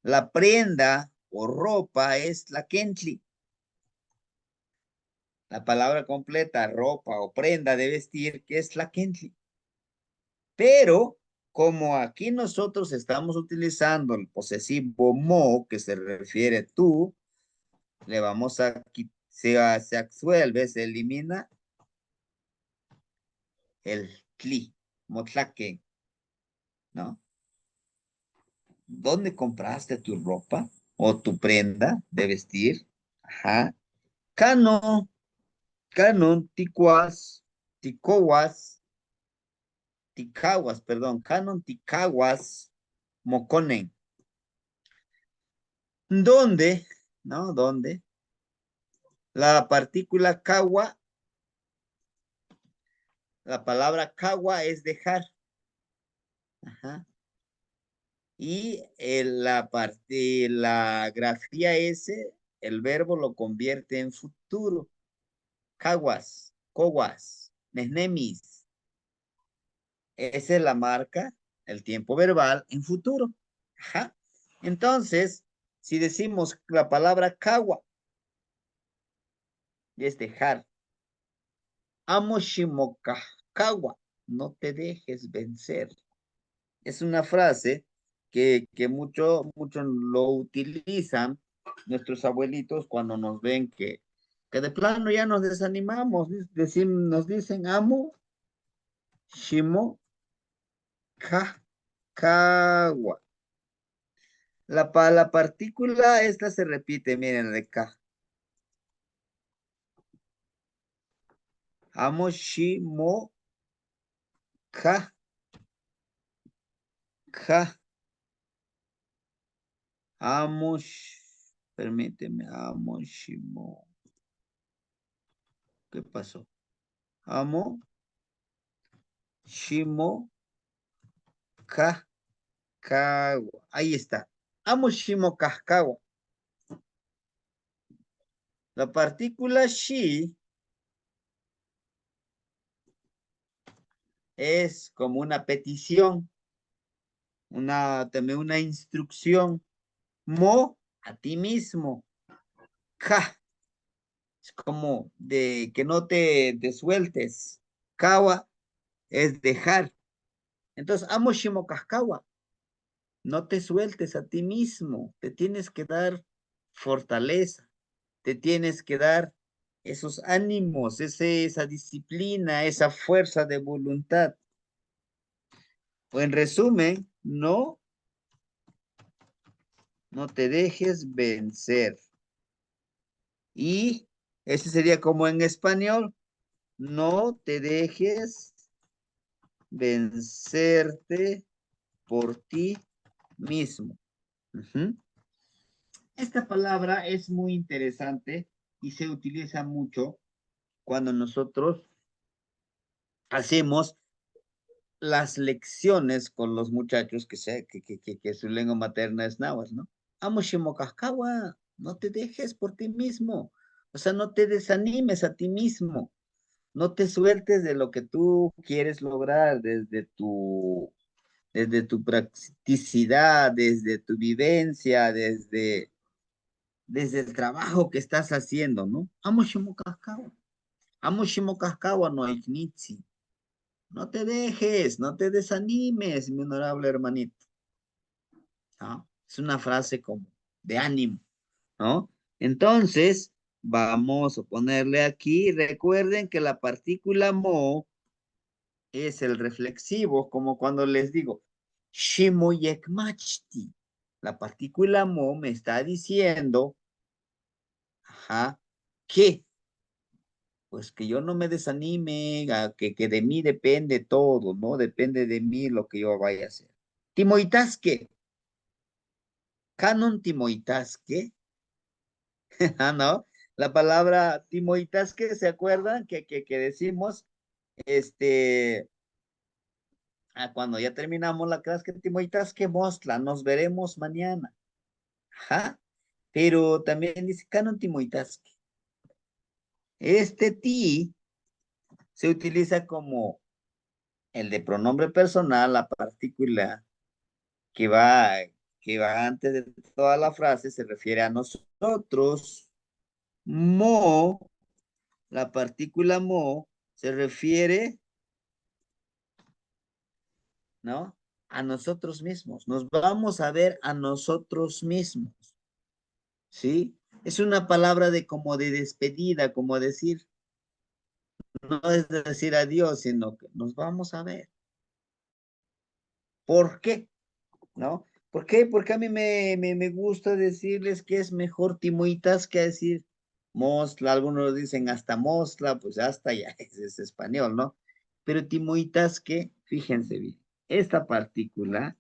La prenda o ropa es la kentli. La palabra completa, ropa o prenda de vestir, que es la kentli. Pero como aquí nosotros estamos utilizando el posesivo mo, que se refiere tú, le vamos a quitar, se absuelve, se elimina el tli, motlaque, ¿no? ¿Dónde compraste tu ropa o tu prenda de vestir? Ajá. Cano, canon, ticuas, ticowas, ticaguas, perdón, canon, ticaguas, moconen. ¿Dónde? ¿No? ¿Dónde? La partícula cagua, la palabra cagua es dejar. Ajá. Y la grafía S, el verbo lo convierte en futuro. Caguas, coguas, nesnemis. Esa es la marca, el tiempo verbal en futuro. Ajá. Entonces, si decimos la palabra cagua, es dejar. Amo shimokahkawa, no te dejes vencer. Es una frase que mucho lo utilizan nuestros abuelitos cuando nos ven que de plano ya nos desanimamos. Nos dicen amo, shimo, kawa. La partícula esta se repite, miren, de ka. Amo, shimo, ka. Amo, permíteme, amo, shimo. ¿Qué pasó? Amo, shimo, Cascagua. Ahí está. Amo shimo cascagua. La partícula shi es como una petición, también una instrucción. Mo, a ti mismo. Ka, es como de que no te sueltes. Kawa es dejar. Entonces, amo shimo cascagua. No te sueltes a ti mismo. Te tienes que dar fortaleza. Te tienes que dar esos ánimos, esa disciplina, esa fuerza de voluntad. O en resumen, no te dejes vencer. Y ese sería como en español, no te dejes vencerte por ti mismo. Ujú. Esta palabra es muy interesante y se utiliza mucho cuando nosotros hacemos las lecciones con los muchachos que su lengua materna es náhuatl, ¿no? Amo Shimokahkawa, no te dejes por ti mismo, o sea, no te desanimes a ti mismo, no te sueltes de lo que tú quieres lograr desde tu practicidad, desde tu vivencia, desde el trabajo que estás haciendo, ¿no? Amo Shimokahkawa no Iknitsi. No te dejes, no te desanimes, mi honorable hermanito. ¿No? Es una frase como de ánimo, ¿no? Entonces, vamos a ponerle aquí, recuerden que la partícula mo es el reflexivo, como cuando les digo, shimoyekmachti. La partícula mo me está diciendo, ajá, que, pues que yo no me desanime, que de mí depende todo, ¿no? Depende de mí lo que yo vaya a hacer. Timoitasque, canon timoitasque, ah, ¿no? La palabra timoitasque, ¿se acuerdan que decimos, este, cuando ya terminamos la clase, que timoitasque mostla, nos veremos mañana, ajá, pero también dice canon timoitasque. Este ti se utiliza como el de pronombre personal, la partícula que va, que va antes de toda la frase, se refiere a nosotros. Mo, la partícula mo, se refiere, ¿no? a nosotros mismos, nos vamos a ver a nosotros mismos, ¿sí? Es una palabra de como de despedida, como decir, no es decir adiós, sino que nos vamos a ver. ¿Por qué? ¿No? ¿Por qué? Porque a mí me gusta decirles que es mejor timoitas que decir mosla. Algunos dicen hasta mosla, pues hasta ya es español, ¿no? Pero timoitas que, fíjense bien, esta partícula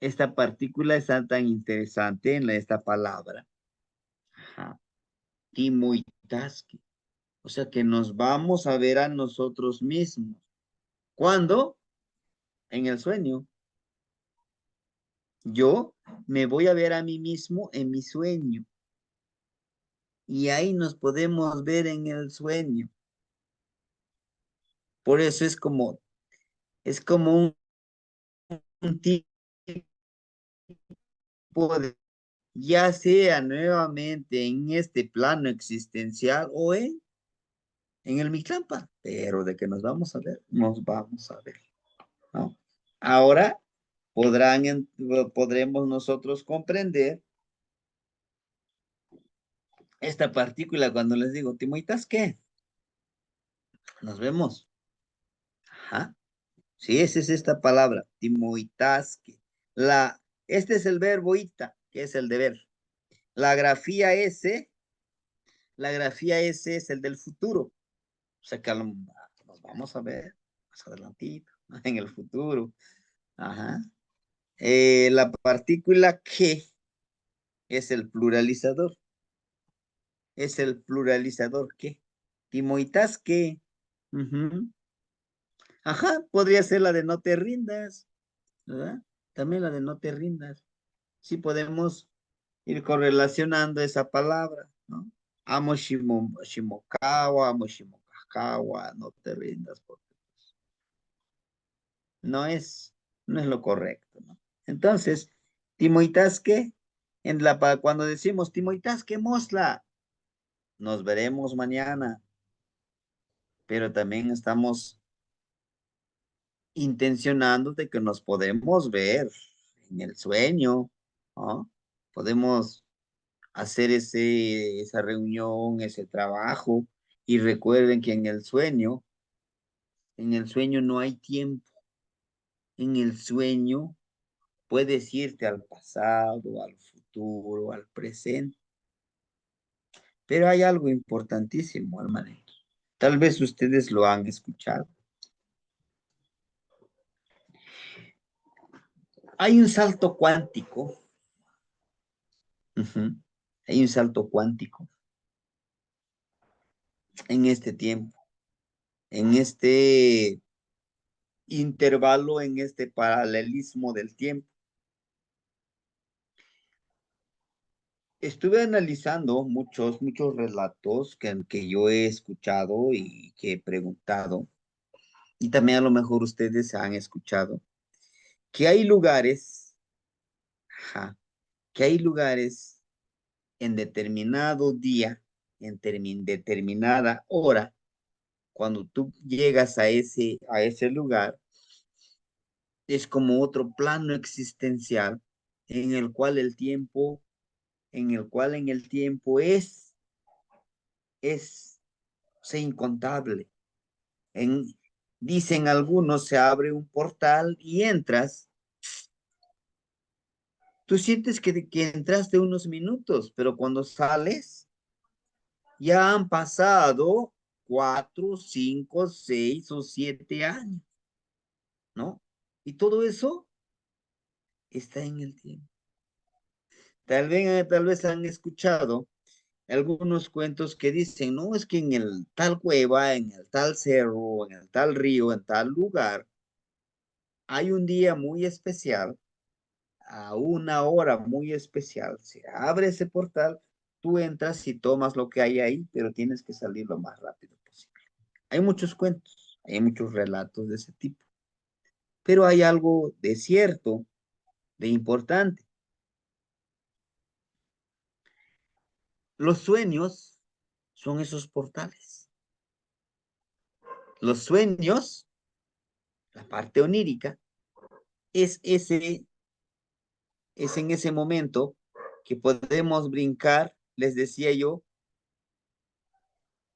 está tan interesante en esta palabra. Ajá. Timoitas que, o sea que nos vamos a ver a nosotros mismos. ¿Cuándo? En el sueño. Yo me voy a ver a mí mismo en mi sueño. Y ahí nos podemos ver en el sueño. Por eso es como un tipo de, ya sea nuevamente en este plano existencial o en el Mictlampa, pero de que nos vamos a ver, nos vamos a ver, ¿no? Ahora podremos nosotros comprender esta partícula cuando les digo, Timoitas, ¿qué? Nos vemos. Ajá. Sí, esa es esta palabra, timoitasque. Este es el verbo ita, que es el deber. La grafía S, la grafía S es el del futuro. O sea que nos vamos a ver más adelantito, ¿no? En el futuro. Ajá. La partícula que es el pluralizador. Es el pluralizador que. Timoitasque. Ujú. Ajá, podría ser la de no te rindas, ¿verdad? También la de no te rindas. Sí podemos ir correlacionando esa palabra, ¿no? Amo Shimokawa, amo Shimokakawa, no te rindas, porque no es, no es lo correcto, ¿no? Entonces, Timoitasque, cuando decimos Timoitasque Mosla, nos veremos mañana, pero también estamos intencionando de que nos podemos ver en el sueño, ¿no? Podemos hacer esa reunión, ese trabajo. Y recuerden que en el sueño no hay tiempo. En el sueño puedes irte al pasado, al futuro, al presente. Pero hay algo importantísimo, hermano. Tal vez ustedes lo han escuchado. Hay un salto cuántico. Ujú. Hay un salto cuántico en este tiempo, en este intervalo, en este paralelismo del tiempo. Estuve analizando muchos relatos que yo he escuchado y que he preguntado, y también a lo mejor ustedes han escuchado, que hay lugares, ajá, que hay lugares en determinado día, en determinada hora, cuando tú llegas a ese lugar, es como otro plano existencial en el cual el tiempo, en el tiempo es, incontable. En, dicen algunos, se abre un portal y entras. Tú sientes que entraste unos minutos, pero cuando sales, ya han pasado 4, 5, 6 o 7 años, ¿no? Y todo eso está en el tiempo. Tal vez han escuchado algunos cuentos que dicen, no, es que en el tal cueva, en el tal cerro, en el tal río, en tal lugar, hay un día muy especial, a una hora muy especial, se abre ese portal, tú entras y tomas lo que hay ahí, pero tienes que salir lo más rápido posible. Hay muchos cuentos, hay muchos relatos de ese tipo, pero hay algo de cierto, de importante. Los sueños son esos portales. Los sueños la parte onírica, es es en ese momento que podemos brincar, les decía yo,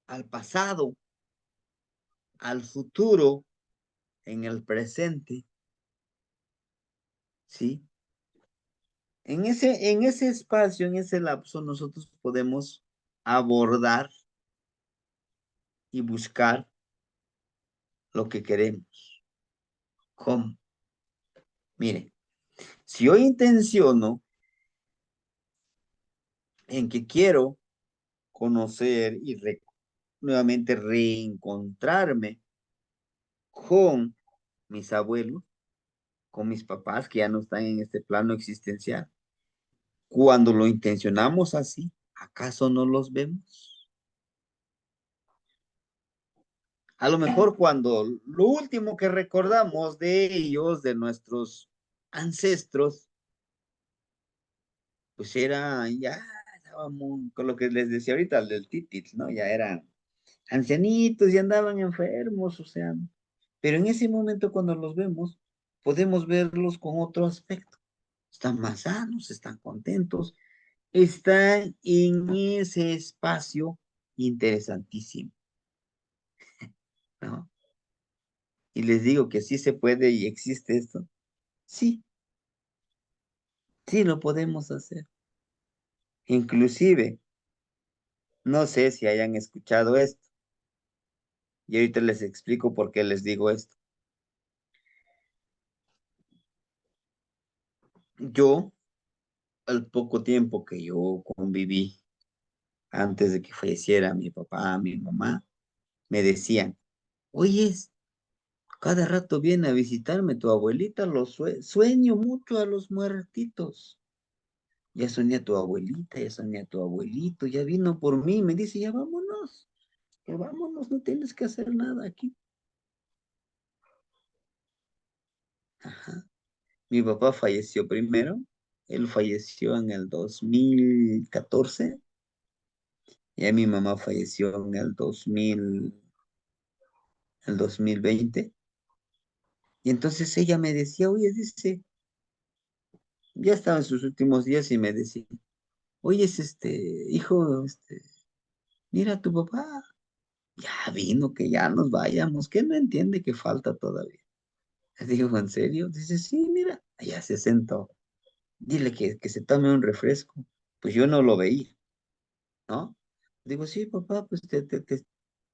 al pasado, al futuro, en el presente, ¿sí? En ese espacio, en ese lapso, nosotros podemos abordar y buscar lo que queremos. ¿Cómo? Mire, si yo intenciono en que quiero conocer y nuevamente reencontrarme con mis abuelos, con mis papás que ya no están en este plano existencial, cuando lo intencionamos así, ¿acaso no los vemos? A lo mejor cuando lo último que recordamos de ellos, de nuestros ancestros, pues era, ya estábamos, con lo que les decía ahorita, el del Titits, ¿no? Ya eran ancianitos y andaban enfermos, o sea, pero en ese momento cuando los vemos, podemos verlos con otro aspecto. Están más sanos, están contentos, están en ese espacio interesantísimo, ¿no? Y les digo que sí se puede y existe esto. Sí, sí lo podemos hacer. Inclusive, no sé si hayan escuchado esto, y ahorita les explico por qué les digo esto. Yo, al poco tiempo que yo conviví, antes de que falleciera mi papá, mi mamá, me decían, oye, cada rato viene a visitarme tu abuelita, sueño mucho a los muertitos. Ya soñé a tu abuelita, ya soñé a tu abuelito, ya vino por mí, me dice, ya vámonos, no tienes que hacer nada aquí. Ajá. Mi papá falleció primero, él falleció en el 2014, y mi mamá falleció en el 2020. Y entonces ella me decía, oye, dice, ya estaba en sus últimos días y me decía, oye, hijo, mira tu papá, ya vino, que ya nos vayamos, que no entiende que falta todavía. Le digo, ¿en serio? Dice, sí, mira, allá se sentó. Dile que se tome un refresco. Pues yo no lo veía, ¿no? Digo, sí, papá, pues te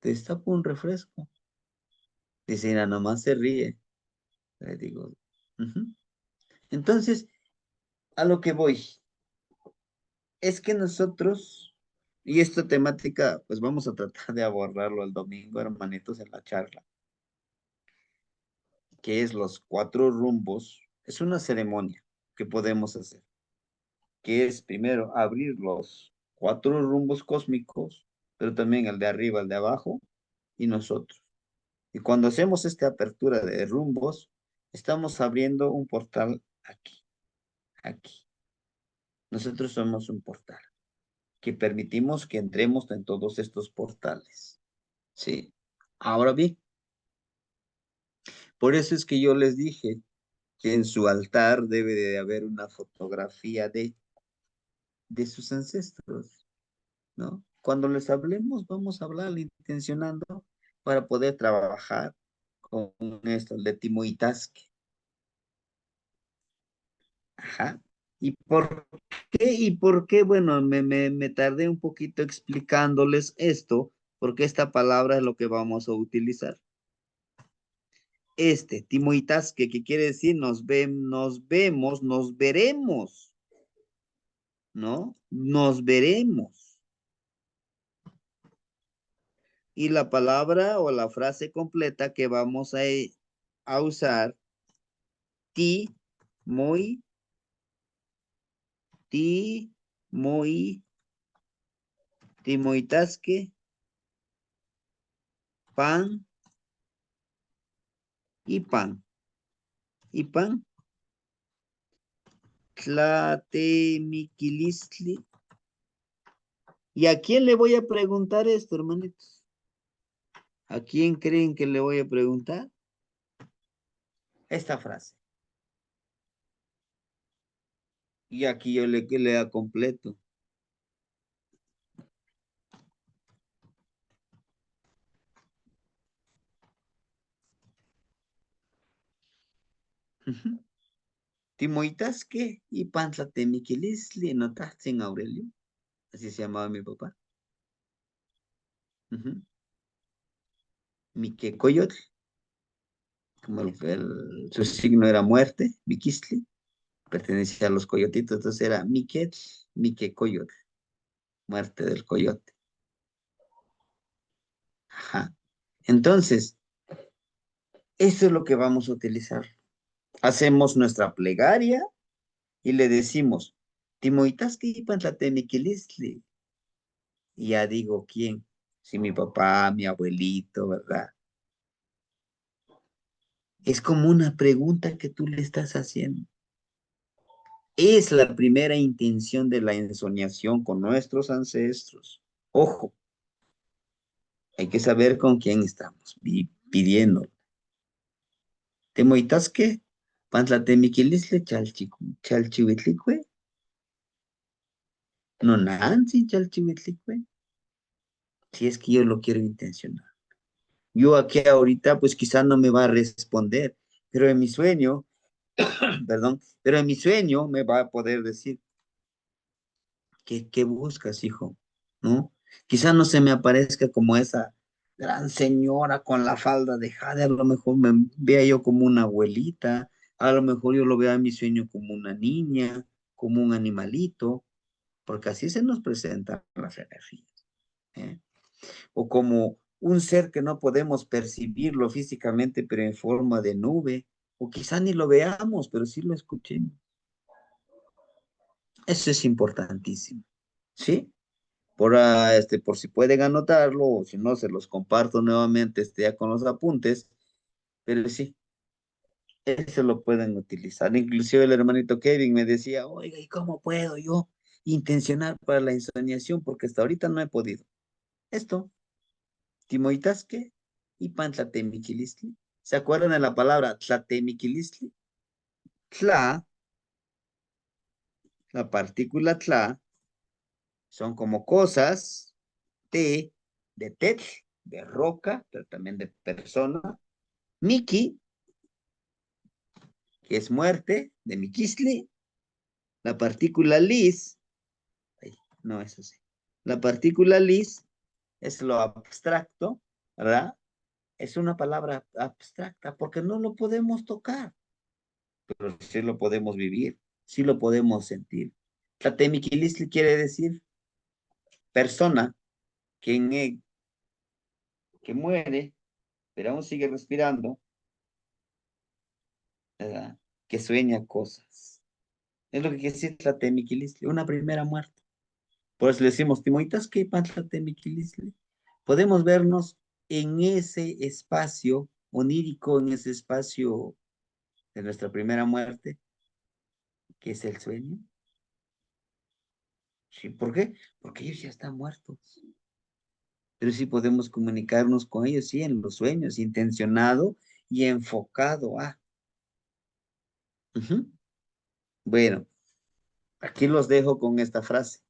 destapo un refresco. Dice, mira, nomás se ríe. Le digo, "Ujú". Entonces, a lo que voy, es que nosotros, y esta temática, pues vamos a tratar de abordarlo el domingo, hermanitos, en la charla, que es los cuatro rumbos. Es una ceremonia que podemos hacer, que es primero abrir los cuatro rumbos cósmicos, pero también el de arriba, el de abajo y nosotros. Y cuando hacemos esta apertura de rumbos, estamos abriendo un portal aquí, aquí. Nosotros somos un portal que permitimos que entremos en todos estos portales. Sí. Ahora bien, por eso es que yo les dije que en su altar debe de haber una fotografía de sus ancestros, ¿no? Cuando les hablemos, vamos a hablar intencionando para poder trabajar con esto, el de Timoitasque. Ajá. ¿Y por qué? ¿Y por qué? Bueno, me tardé un poquito explicándoles esto, porque esta palabra es lo que vamos a utilizar. Timoitasque, que quiere decir nos vemos, nos veremos, ¿no? Nos veremos. Y la palabra o la frase completa que vamos a usar, ti, muy, ti, muy, timoitasque, pan y pan. Y pan, tlatemiquilistli. ¿Y a quién le voy a preguntar esto, hermanitos? ¿A quién creen que le voy a preguntar? esta frase. Y aquí yo le lea completo. Ujú. Timoitasque y pantlatemiquilisli notatzen Aurelio. Así se llamaba mi papá. Ujú. Miquecoyotl, como su signo era muerte, Miquistli, pertenecía a los coyotitos, entonces era Miquetl, Miquecoyotl, muerte del coyote. Ajá. Entonces, eso es lo que vamos a utilizar. Hacemos nuestra plegaria y le decimos, Timoitasque pantlatemiquilistli. Y ya digo, ¿quién? Si mi papá, mi abuelito, ¿verdad? Es como una pregunta que tú le estás haciendo. Es la primera intención de la ensoñación con nuestros ancestros. Ojo, hay que saber con quién estamos pidiendo. Temoitasque, pantlatemiquilisle chalchihuitlicue, no nancy chalchihuitlicue, si es que yo lo quiero intencionar. Yo aquí ahorita, pues quizás no me va a responder, pero en mi sueño, perdón, pero en mi sueño me va a poder decir, ¿qué buscas, hijo? ¿No? Quizás no se me aparezca como esa gran señora con la falda de jade, a lo mejor me vea yo como una abuelita, a lo mejor yo lo vea en mi sueño como una niña, como un animalito, porque así se nos presentan las energías, ¿eh? O como un ser que no podemos percibirlo físicamente, pero en forma de nube, o quizá ni lo veamos, pero sí lo escuchemos. Eso es importantísimo, ¿sí? Por si pueden anotarlo, o si no, se los comparto nuevamente ya con los apuntes, pero sí, eso lo pueden utilizar. Inclusive el hermanito Kevin me decía, oiga, ¿y cómo puedo yo intencionar para la insoniación? Porque hasta ahorita no he podido. Esto, Timoitasque y Pantlatemiquilistli. ¿Se acuerdan de la palabra Tlatemiquilistli? Tla, la partícula tla, son como cosas, te, de tet, de roca, pero también de persona. Miki, que es muerte, de Miquisli. La partícula lis, ay, no es así. La partícula lis es lo abstracto, ¿verdad? Es una palabra abstracta porque no lo podemos tocar, pero sí lo podemos vivir, sí lo podemos sentir. Tlatemiquilistli quiere decir persona que, que muere, pero aún sigue respirando, ¿verdad? Que sueña cosas. Es lo que quiere decir Tlatemiquilistli, una primera muerte. Por eso le decimos, Timoitas que Pantlatemiquilisli. Podemos vernos en ese espacio onírico, en ese espacio de nuestra primera muerte, que es el sueño. Sí, ¿por qué? Porque ellos ya están muertos. Pero sí podemos comunicarnos con ellos, sí, en los sueños, intencionado y enfocado a. Ujú. Bueno, aquí los dejo con esta frase,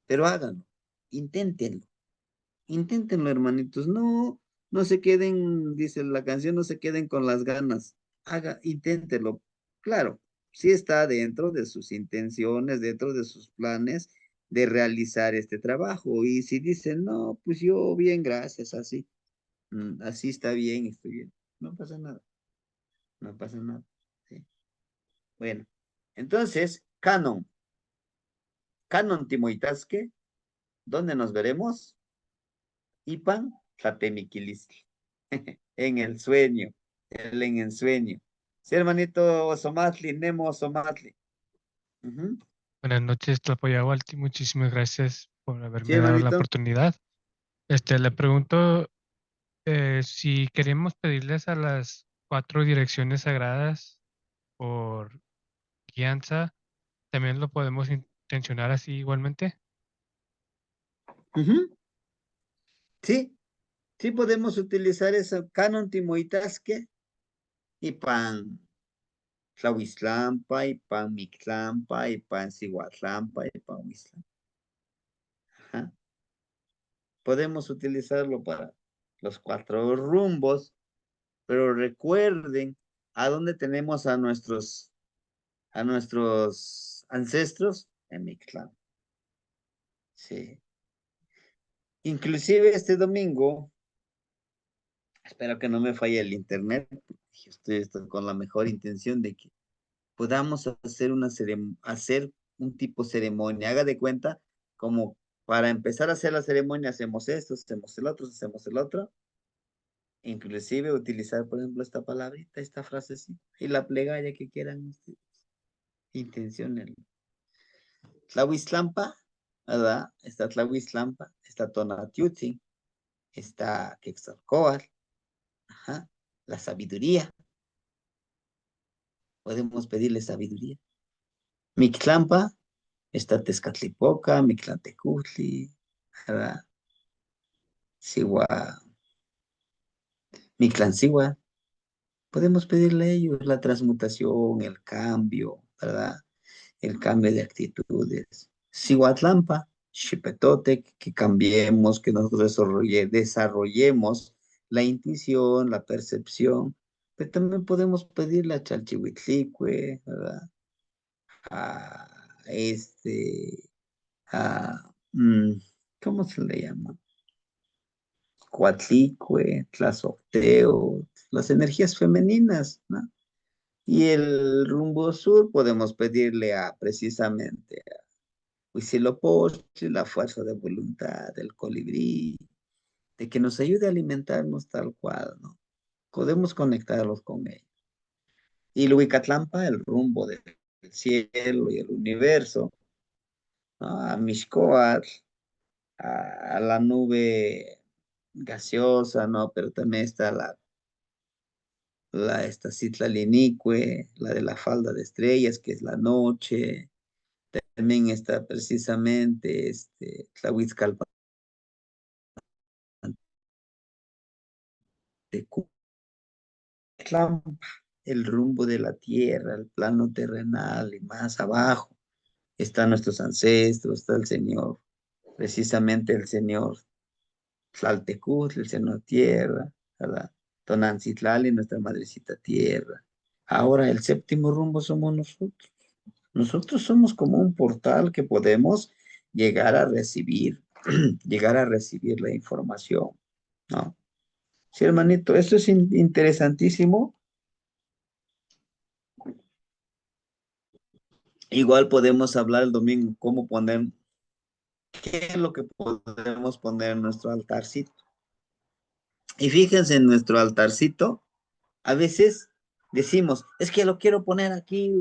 pero háganlo, inténtenlo. Inténtenlo, hermanitos. No, no se queden, dice la canción, no se queden con las ganas. Inténtenlo. Claro, sí está dentro de sus intenciones, dentro de sus planes de realizar este trabajo. Y si dicen, no, pues yo bien, gracias, así. Así está bien, estoy bien. No pasa nada, no pasa nada. Sí. Bueno, entonces, Canon Timoitasque, ¿dónde nos veremos? Ipan Tlatemiquilistli. En el sueño, él en el sueño. Sí, hermanito Somatli, Nemo Somatli. Ujú. Buenas noches, Tlapoyahualti. Muchísimas gracias por Sí, haberme dado la hermanito. oportunidad. Le pregunto si queremos pedirles a las cuatro direcciones sagradas por guianza, ¿también lo podemos intencionar así igualmente? Ujú. Sí, sí podemos utilizar eso. Canon Timoitasque y pan Tlahuiztlampa, y pan Mictlampa, y pan Cihuatlampa, y pan Huiztlampa. Ajá. Podemos utilizarlo para los 4 rumbos, pero recuerden a dónde tenemos a nuestros ancestros en Mictlán. Sí. Inclusive este domingo, espero que no me falle el internet, yo estoy con la mejor intención de que podamos hacer hacer un tipo ceremonia. Haga de cuenta, como para empezar a hacer la ceremonia, hacemos esto, hacemos el otro. Inclusive utilizar, por ejemplo, esta palabrita, esta frasecita, y la plegaria que quieran ustedes. Intencionen. Tlahuiztlampa, ¿verdad? Está Tlahuiztlampa, está Tonatiuhtli, está Quetzalcóatl, ajá, la sabiduría. Podemos pedirle sabiduría. Mictlampa, está Tezcatlipoca, Mictlantecutli, ¿verdad? Sigua, Mictlancigua. Podemos pedirle a ellos la transmutación, el cambio, ¿verdad? El cambio de actitudes. Cihuatlampa, Xipetotec, que cambiemos, que nosotros desarrollemos la intuición, la percepción, pero también podemos pedirle a Chalchihuitlicue, ¿verdad? A a, mm, ¿cómo se le llama? Coatlicue, Tlazocteo, las energías femeninas, ¿no? Y el rumbo sur podemos pedirle a precisamente Huitzilopochtli, la fuerza de voluntad del colibrí, de que nos ayude a alimentarnos tal cual, ¿no? Podemos conectarlos con ellos. Y el Huicatlampa, el rumbo del cielo y el universo, ¿no? A Mixcoatl, a la nube gaseosa, ¿no? Pero también está esta Citlalinicue, la de la falda de estrellas, que es la noche. También está precisamente Tlahuizcalpa de Cutlampa, el rumbo de la tierra, el plano terrenal y más abajo están nuestros ancestros, está el Señor, precisamente el Señor Tlaltecutl, el Señor Tierra, ¿verdad? Tonanциtlali, nuestra madrecita tierra. Ahora el séptimo rumbo somos nosotros. Nosotros somos como un portal que podemos llegar a recibir, llegar a recibir la información, ¿no? Sí, hermanito, esto es interesantísimo. Igual podemos hablar el domingo, cómo poner, qué es lo que podemos poner en nuestro altarcito. Y fíjense en nuestro altarcito, a veces decimos, es que lo quiero poner aquí,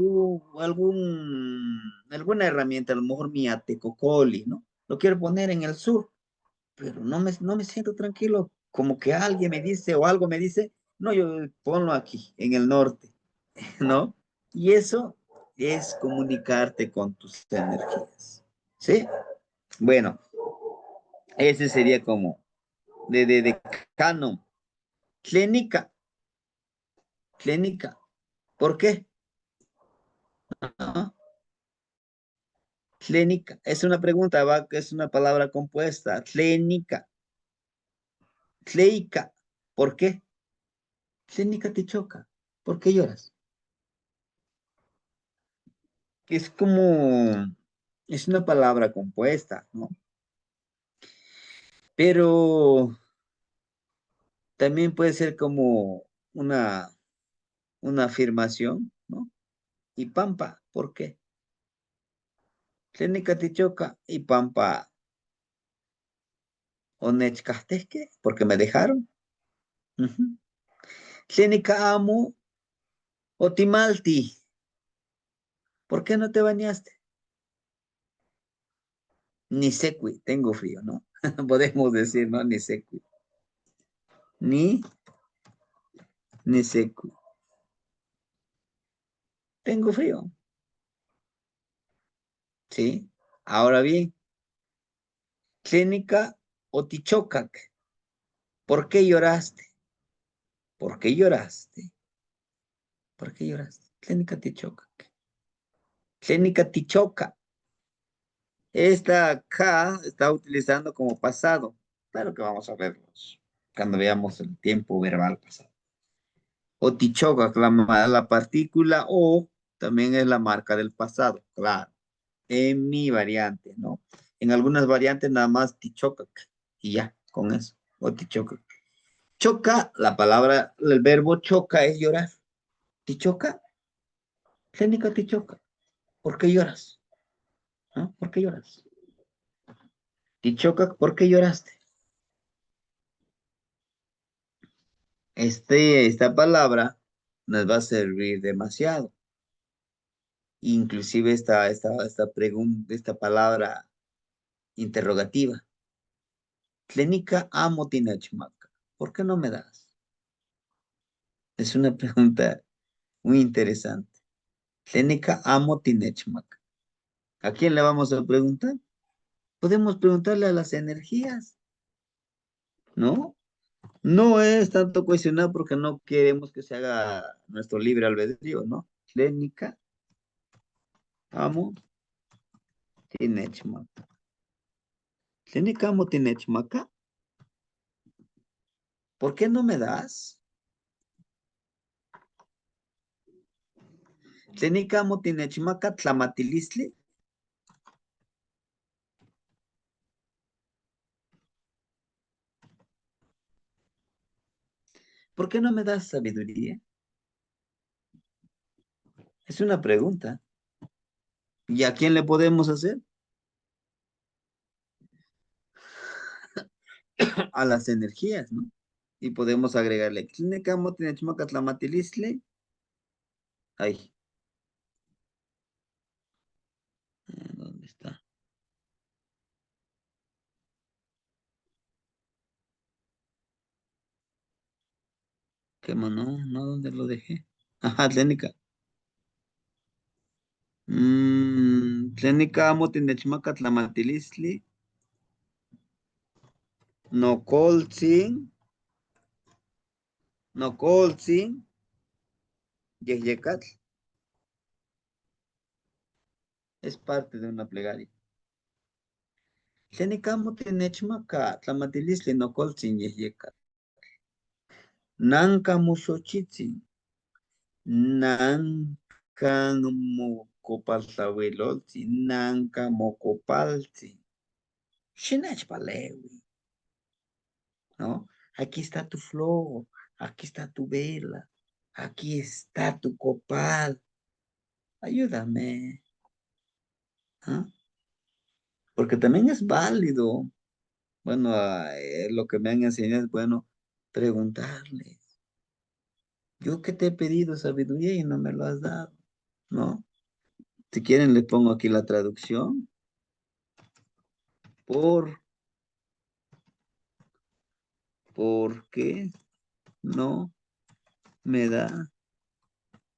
alguna herramienta, a lo mejor mi atecocoli, ¿no? Lo quiero poner en el sur, pero no me siento tranquilo, como que alguien me dice o algo me dice, no, yo ponlo aquí, en el norte, ¿no? Y eso es comunicarte con tus energías, ¿sí? Bueno, ese sería como de canon. Clínica, clínica. ¿Por qué? ¿No? Clínica. Es una pregunta, va, que es una palabra compuesta. Clínica. Clínica. ¿Por qué? Clínica te choca. ¿Por qué lloras? Es como, es una palabra compuesta, ¿no? Pero también puede ser como una afirmación, ¿no? Y Pampa, ¿por qué? Clínica Tichoca y Pampa Onechcastesque, porque me dejaron. Ujú. Clínica Amo Otimalti, ¿por qué no te bañaste? Ni sequi, tengo frío, ¿no? Podemos decir, ¿no? Ni sequi. Ni, ni sequi. Tengo frío, ¿sí? Ahora bien, Clínica Otichocac, ¿por qué lloraste? ¿Por qué lloraste? ¿Por qué lloraste? Clínica Tichoca. Clínica Tichoca. Esta K está utilizando como pasado. Claro que vamos a verlos cuando veamos el tiempo verbal pasado. O Tichoca, la partícula O también es la marca del pasado, claro. En mi variante, ¿no? En algunas variantes nada más Tichoca y ya, con eso. O Tichoca. Choca, la palabra, el verbo choca es llorar. Tichoca, clínica Tichoca. ¿Por qué lloras? ¿Ah? ¿Por qué lloras? Tichoca, ¿por qué lloraste? Esta palabra nos va a servir demasiado. Inclusive esta pregunta, esta palabra interrogativa. Clínica amo tinachmaca. ¿Por qué no me das? Es una pregunta muy interesante. Clínica amo tinachmaca. ¿A quién le vamos a preguntar? Podemos preguntarle a las energías, ¿no? No es tanto cuestionar porque no queremos que se haga nuestro libre albedrío, ¿no? Clínica amo tinachmaca. Clínica amo tinachmaca. ¿Por qué no me das? Tlenica amo tinechmaca tlamatilisli. ¿Por qué no me das sabiduría? Es una pregunta. ¿Y a quién le podemos hacer? A las energías, ¿no? Y podemos agregarle Tlenica amo tinechmaca tlamatilisli. Ahí. ¿Dónde está? ¿Qué mano? No, ¿dónde lo dejé? Ajá, Tlenica. Tlenica amo tinechmaca tlamatilisli. No colzin. No colzin. Yehyecatl. Es parte de una plegaria. Tlenicamo tinechmaca tlamatilisli no colzin yehyecatl. Nanka musochitzin. Nanka mocopaltlahueloltzin. Nanka mocopaltzin. Xinechpalewi, ¿no? Aquí está tu flor, aquí está tu vela, aquí está tu copal. Ayúdame, ¿ah? Porque también es válido. Bueno, lo que me han enseñado es bueno preguntarle. Yo que te he pedido sabiduría y no me lo has dado, ¿no? Si quieren, le pongo aquí la traducción. ¿Por qué no me da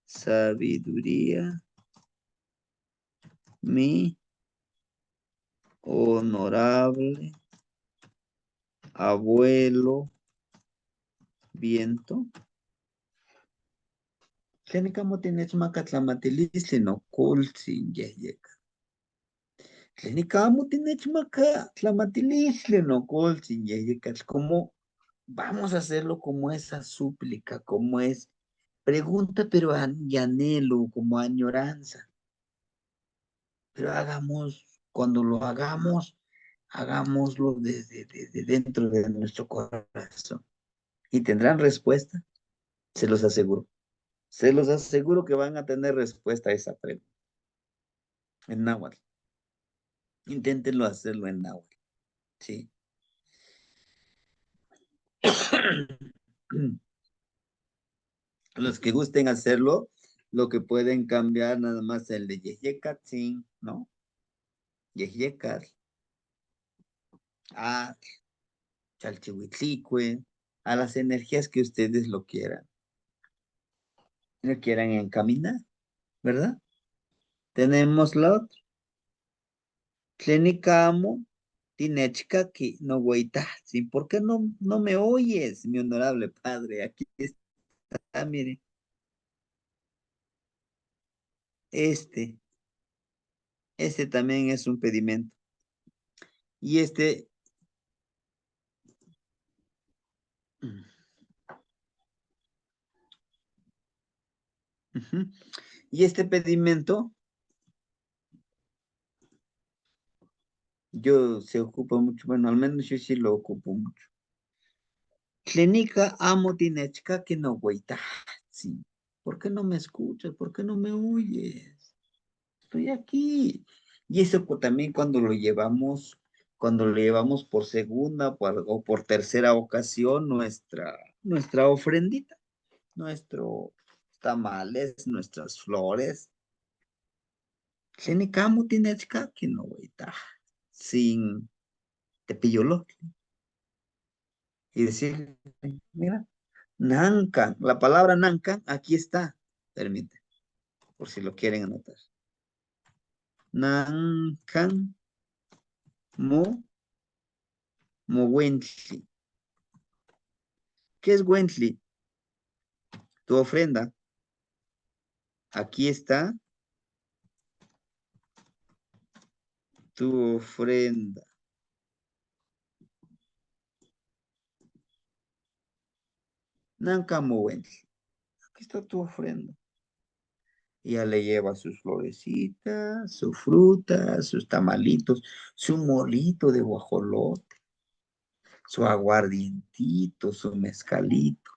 sabiduría mi honorable abuelo viento? Tlenicamo tinechmaca tlamatilisli no colzin yehyeka. Tlenicamo tinechmaca tlamatilisli no colzin yehyeka. Como vamos a hacerlo como esa súplica, como es pregunta, pero y anhelo, como añoranza. Pero cuando lo hagamos, hagámoslo desde dentro de nuestro corazón. Y tendrán respuesta, se los aseguro. Se los aseguro que van a tener respuesta a esa pregunta. En náhuatl. Inténtenlo hacerlo en náhuatl. Sí. Los que gusten hacerlo, lo que pueden cambiar nada más el de Yeyecatzin, ¿no? Yeyecat, a Chalchihuitlicue, a las energías que ustedes lo quieran encaminar, ¿verdad? Tenemos la otra. Tlenicamo, Tinechkaki, no güeytahtzin. ¿Por qué no me oyes, mi honorable padre? Aquí está, mire. Este, este también es un pedimento. Y este, ujú, y este pedimento, yo se ocupa mucho, bueno, al menos yo sí lo ocupo mucho. Clínica amo tinechka que no güeyta. Sí. ¿Por qué no me escuchas? ¿Por qué no me oyes? Estoy aquí. Y eso también cuando lo llevamos por segunda o por tercera ocasión, nuestra ofrendita, nuestros tamales, nuestras flores. Clínica amo tinechka que no güeyta. Sin tepillolo. Y decir, mira. Nancan, la palabra Nancan aquí está. Permite, por si lo quieren anotar. Nancan mo Wentli. ¿Qué es Wentli? Tu ofrenda. Aquí está tu ofrenda. Nancan mo Wentli. Aquí está tu ofrenda. Y ya le lleva sus florecitas, su fruta, sus tamalitos, su molito de guajolote, su aguardientito, su mezcalito.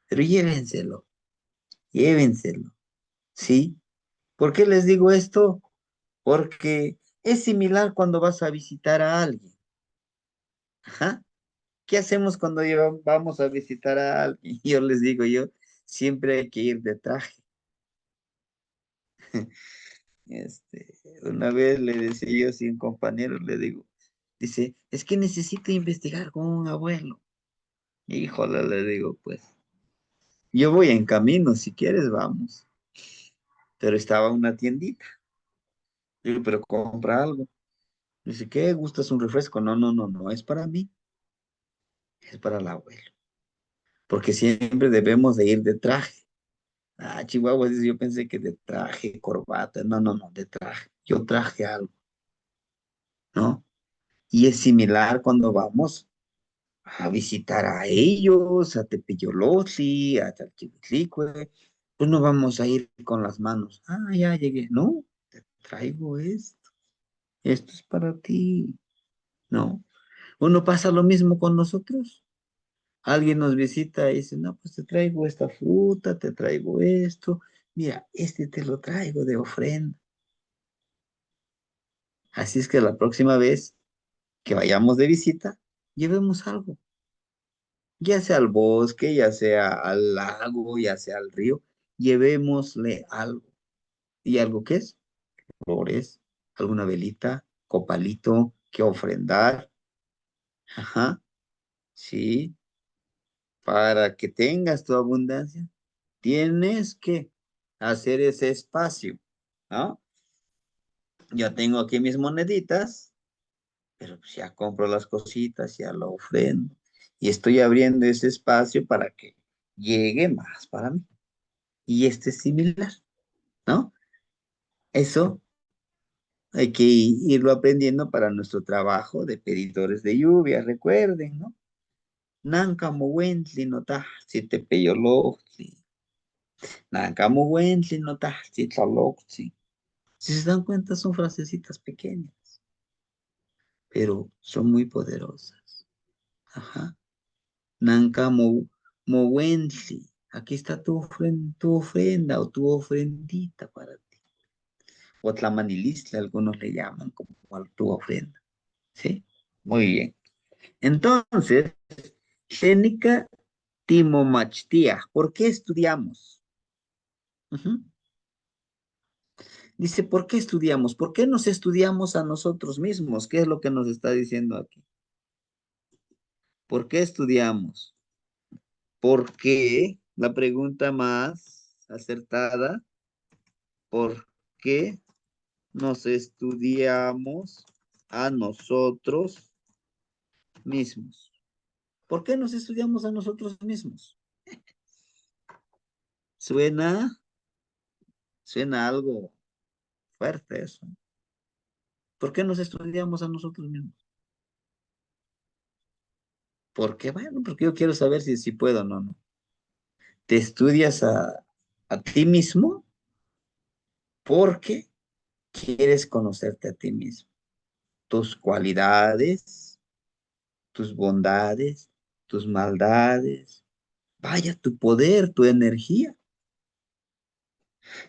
Pero llévenselo, llévenselo. ¿Sí? ¿Por qué les digo esto? Porque es similar cuando vas a visitar a alguien. Ajá. ¿Qué hacemos cuando vamos a visitar a alguien? Yo les digo, siempre hay que ir de traje. Una vez le decía yo a un compañero, le digo, dice, es que necesito investigar con un abuelo. Híjole, le digo, pues, yo voy en camino, si quieres, vamos. Pero estaba una tiendita. Digo, pero compra algo. Dice, ¿qué? ¿Gustas un refresco? No, no, no, no, es para mí, es para el abuelo. Porque siempre debemos de ir de traje. Ah, Chihuahua, dice, yo pensé que de traje, corbata, no, no, no, de traje. Yo traje algo, ¿no? Y es similar cuando vamos a visitar a ellos, a Tepeyolotli, a Chalchihuitlicue, pues no vamos a ir con las manos. Ah, ya llegué. No, te traigo esto es para ti, ¿no? Uno pasa lo mismo con nosotros. Alguien nos visita y dice, no, pues te traigo esta fruta, te traigo esto. Mira, este te lo traigo de ofrenda. Así es que la próxima vez que vayamos de visita, llevemos algo, ya sea al bosque, ya sea al lago, ya sea al río, llevémosle algo. ¿Y algo qué es? Flores, alguna velita, copalito, que ofrendar. Ajá, sí, para que tengas tu abundancia, tienes que hacer ese espacio, ¿no? Yo tengo aquí mis moneditas, pero pues ya compro las cositas, ya lo ofrendo. Y estoy abriendo ese espacio para que llegue más para mí. Y este es similar, ¿no? Eso hay que irlo aprendiendo para nuestro trabajo de pedidores de lluvia, recuerden, ¿no? Nanka Wentli no si te peyolotli. Nanka Wentli no si tlalochtli. Si se dan cuenta, son frasecitas pequeñas, pero son muy poderosas. Ajá. Nanka Mowentli. Aquí está tu ofrenda o tu ofrendita para ti. O tlamanilistli, algunos le llaman como tu ofrenda. ¿Sí? Muy bien. Entonces, técnica timomachtia. ¿Por qué estudiamos? Ujú. Dice, ¿por qué estudiamos? ¿Por qué nos estudiamos a nosotros mismos? ¿Qué es lo que nos está diciendo aquí? ¿Por qué estudiamos? ¿Por qué? La pregunta más acertada, ¿por qué nos estudiamos a nosotros mismos? ¿Por qué nos estudiamos a nosotros mismos? ¿Suena? ¿Suena algo? Fuerte eso. ¿Por qué nos estudiamos a nosotros mismos? ¿Por qué? Bueno, porque yo quiero saber si puedo o no, no. Te estudias a ti mismo porque quieres conocerte a ti mismo. Tus cualidades, tus bondades, tus maldades. Vaya, tu poder, tu energía.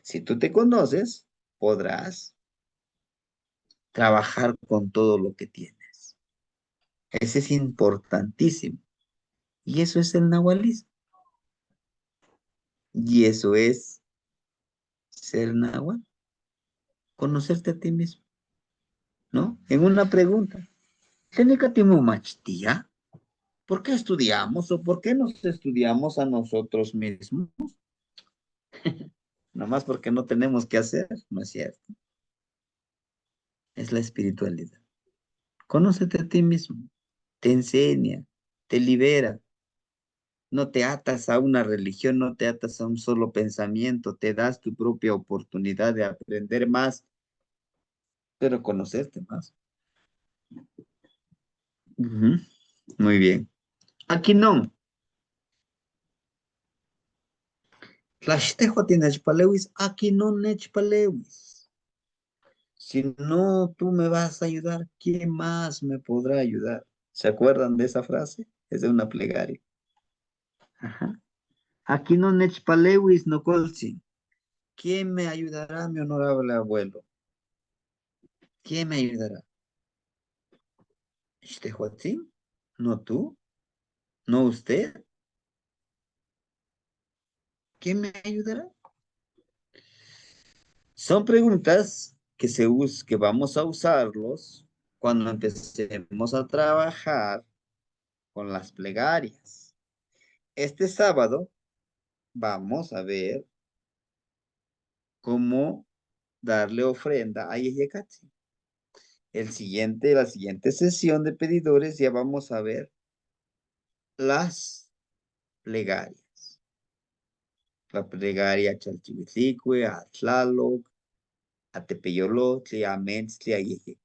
Si tú te conoces, podrás trabajar con todo lo que tienes. Ese es importantísimo. Y eso es el nahualismo. Y eso es ser nahual, conocerte a ti mismo, ¿no? En una pregunta, ¿tenecatimu machtia? ¿Por qué estudiamos o por qué nos estudiamos a nosotros mismos? Nomás porque no tenemos que hacer, ¿no es cierto? Es la espiritualidad. Conócete a ti mismo, te enseña, te libera. No te atas a una religión, no te atas a un solo pensamiento, te das tu propia oportunidad de aprender más, pero conocerte más. Ujú. Muy bien. Aquí no. Tlaxtejo tinechpalewis, aquí no nechpalewis. Si no tú me vas a ayudar, ¿quién más me podrá ayudar? ¿Se acuerdan de esa frase? Es de una plegaria. Ajá. Aquí no nechpalewis no colsi. ¿Quién me ayudará, mi honorable abuelo? ¿Quién me ayudará? ¿Ixtehuatzin? ¿No tú? ¿No usted? ¿Quién me ayudará? Son preguntas que vamos a usarlos cuando empecemos a trabajar con las plegarias. Este sábado vamos a ver cómo darle ofrenda a Yeyecatzi. La siguiente sesión de pedidores ya vamos a ver las plegarias. La plegaria a Chalchihuitlicue, a Tlaloc, a Tepeyolotli, a Metzli, a Yeye.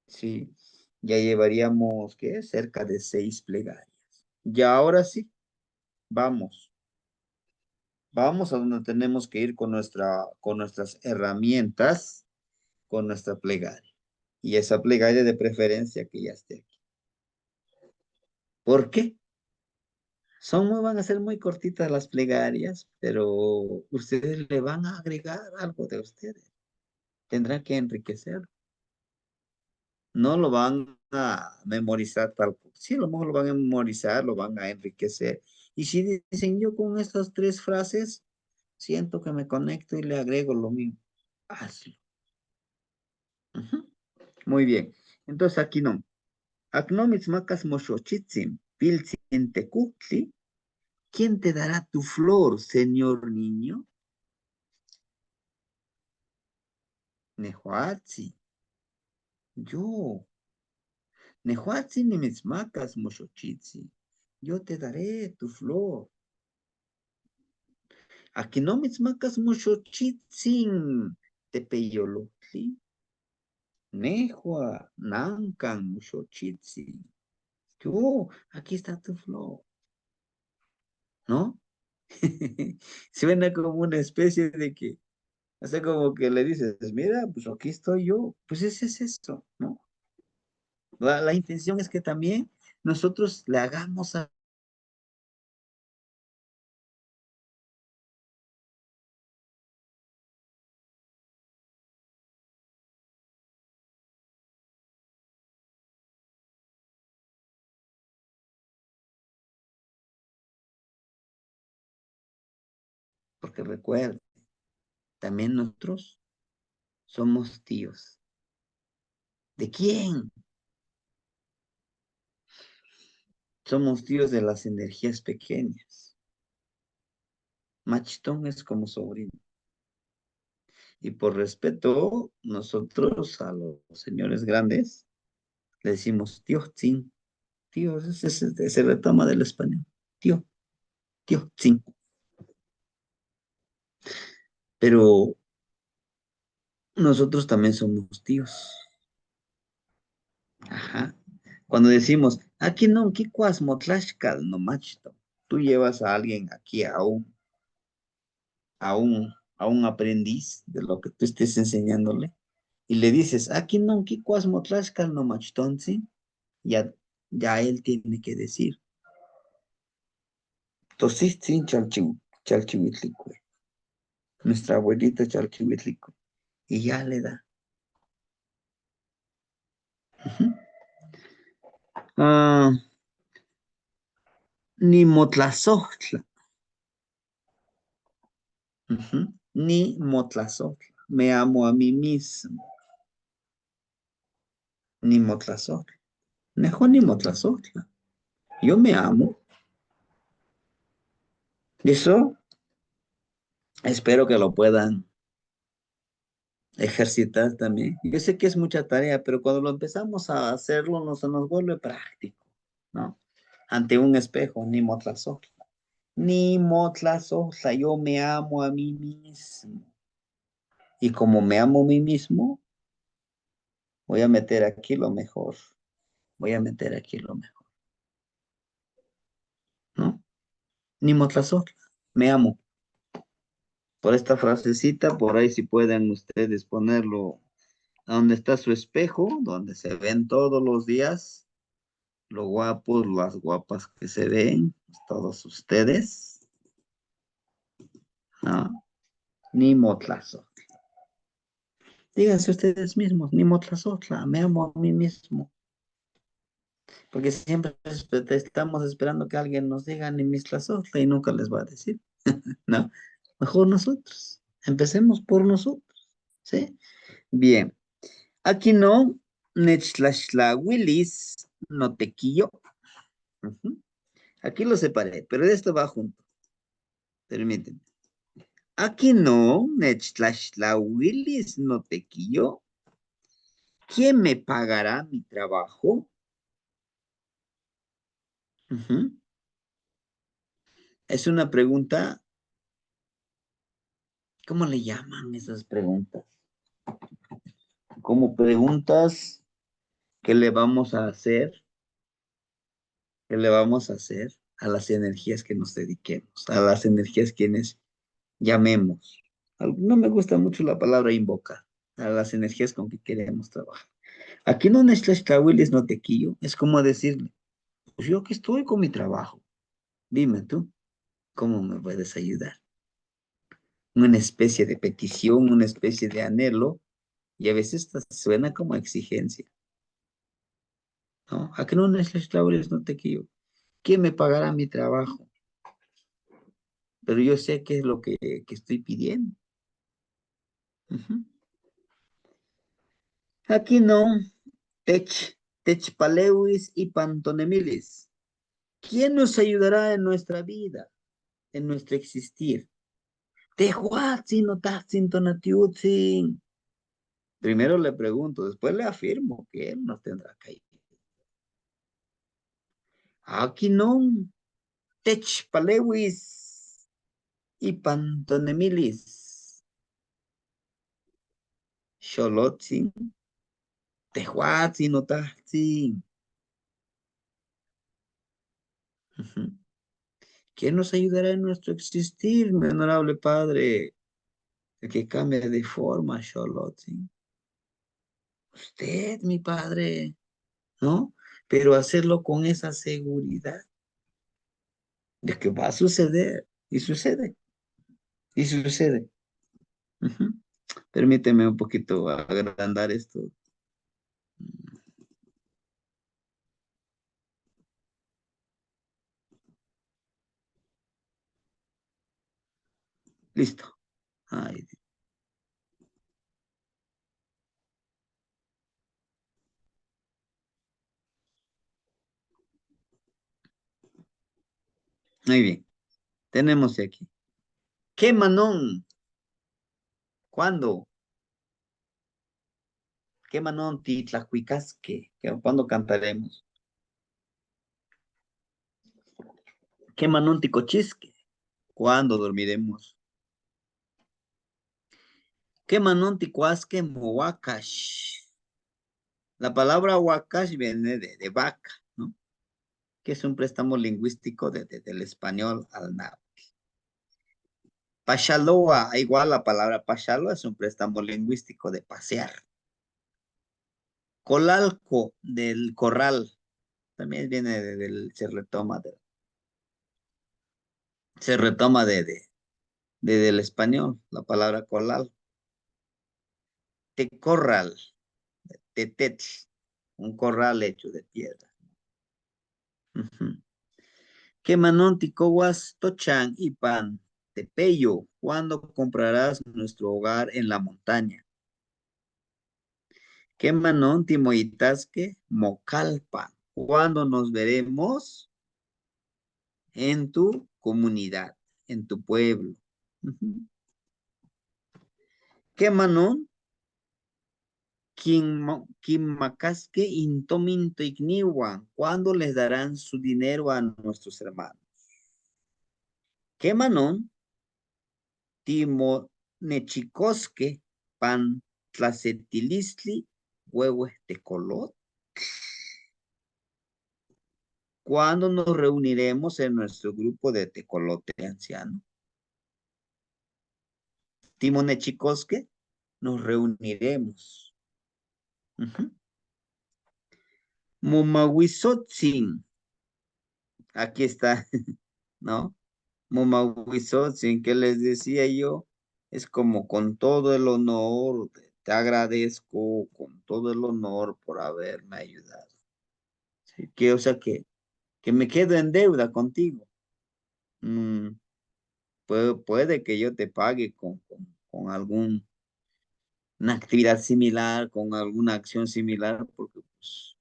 Sí, ya llevaríamos, ¿qué? Cerca de 6 plegarias. Ya ahora sí, vamos. Vamos a donde tenemos que ir con nuestras herramientas, con nuestra plegaria. Y esa plegaria de preferencia que ya esté aquí. ¿Por qué? Van a ser muy cortitas las plegarias, pero ustedes le van a agregar algo de ustedes. Tendrán que enriquecer. No lo van a memorizar tal cual. Sí, a lo mejor lo van a memorizar, lo van a enriquecer. Y si dicen yo con estas 3 frases, siento que me conecto y le agrego lo mismo. Hazlo. Ujú. Muy bien. Entonces aquí no. Acnomitzmacas moshochitzin, piltzin tecuhtli. ¿Quién te dará tu flor, señor niño? Nehuatzi. Yo. Nehuatzi ni mitzmacas moshochitzi. Yo te daré tu flor. Aquí no mitzmacas moshochitzin. Tepeyolotli. Nehua. Nankan moshochitzi. Yo. Aquí está tu flor. ¿No? Suena como una especie de que, o sea, como que le dices, mira, pues aquí estoy yo. Pues ese es esto, ¿no? La intención es que también nosotros le hagamos a... Porque recuerda, también nosotros somos tíos. ¿De quién? Somos tíos de las energías pequeñas. Machitón es como sobrino. Y por respeto, nosotros a los señores grandes le decimos tío, sí, tío, se retoma del español. Tío, tío, sí. Pero nosotros también somos tíos. Ajá. Cuando decimos, aquí no, ¿qué cuas motlashkal no machto? Tú llevas a alguien aquí, a un aprendiz de lo que tú estés enseñándole, y le dices, aquí no, ¿qué cuas motlashkal no machton? ¿Sí? Ya, ya él tiene que decir, tosis sin chalchihuitlicue. Nuestra abuelita chalchihuitlicue. Y ya le da. Ujú. Ah, ni motlazohtla. Ujú. Ni motlazohtla. Me amo a mí mismo. Ni motlazotla. Mejor ni motlazotla. Yo me amo. Y eso espero que lo puedan ejercitar también. Yo sé que es mucha tarea, pero cuando lo empezamos a hacerlo, se nos vuelve práctico, ¿no? Ante un espejo, ni motlazotla. Ni motlazotla. Yo me amo a mí mismo. Y como me amo a mí mismo, voy a meter aquí lo mejor. Voy a meter aquí lo mejor, ¿no? Ni motlazotla. Me amo. Por esta frasecita, por ahí si pueden ustedes ponerlo a donde está su espejo, donde se ven todos los días, lo guapos, las guapas que se ven, todos ustedes, ¿no? Ni motlazotla. Díganse ustedes mismos, ni motlazotla, me amo a mí mismo. Porque siempre estamos esperando que alguien nos diga ni mislazotla y nunca les va a decir, ¿no? Mejor nosotros. Empecemos por nosotros, ¿sí? Bien. Aquí no, Willis, no te quillo. Ujú. Aquí lo separé, pero esto va junto. Permíteme. Aquí no, Willis, no te quillo. ¿Quién me pagará mi trabajo? Ujú. Es una pregunta, ¿cómo le llaman esas preguntas? Como preguntas que le vamos a hacer, que le vamos a hacer a las energías que nos dediquemos, a las energías quienes llamemos. No me gusta mucho la palabra invocar a las energías con que queremos trabajar. Aquí no necesitas Willis no te quillo, es como decirle, pues yo que estoy con mi trabajo, dime tú, ¿cómo me puedes ayudar? Una especie de petición, una especie de anhelo, y a veces hasta suena como exigencia, ¿no? Aquí no necesitas Willis no te quillo. ¿Quién me pagará mi trabajo? Pero yo sé qué es lo que estoy pidiendo. Ujú. Aquí no, Techpaleuis y Pantonemilis. ¿Quién nos ayudará en nuestra vida, en nuestro existir? Tehuatzin o Tatzin Tonatiutzin. Primero le pregunto, después le afirmo que él nos tendrá que ayudar. Aquí no, Techpaleuis y Pantonemilis. Xolotzin, Tehuatzin o Tatzin. Ujú. ¿Quién nos ayudará en nuestro existir, mi honorable Padre? El que cambia de forma, Xolotzin. Usted, mi Padre, ¿no? Pero hacerlo con esa seguridad de que va a suceder, y sucede, y sucede. Ujú. Permíteme un poquito agrandar esto. Listo. Ay, muy bien, tenemos aquí. ¿Qué manón? ¿Cuándo? ¿Qué manón titlacuicasque? ¿Cuándo cantaremos? ¿Qué manón ticochisque? ¿Cuándo dormiremos? ¿Qué manon ticuasque wakash? La palabra wakash viene de vaca, ¿no? Que es un préstamo lingüístico del español al náhuatl. Pachaloa, igual la palabra pachalo es un préstamo lingüístico de pasear. Colalco, del corral, también viene se retoma del español, la palabra colal. Tecorral, tetetl, un corral hecho de piedra. Ujú. Que manon ticoguas tochan y pan, tepeyo, ¿cuándo comprarás nuestro hogar en la montaña? Que manon timoitasque mocalpa, ¿cuándo nos veremos en tu comunidad, en tu pueblo? Ujú. Que manon Quimacasque intominto igniwan, ¿cuándo les darán su dinero a nuestros hermanos? ¿Qué manon? Timo nechicosque pan tlacetilistli huevo color. ¿Cuándo nos reuniremos en nuestro grupo de tecolote anciano? Timo nechicosque, nos reuniremos. Ujú. Mumahuizotzin, aquí está, ¿no? Momahuizotzin, que les decía yo, es como con todo el honor, te agradezco con todo el honor por haberme ayudado. Sí, que, o sea, que me quedo en deuda contigo. Mm, puede que yo te pague con alguna actividad similar, con alguna acción similar, porque pues,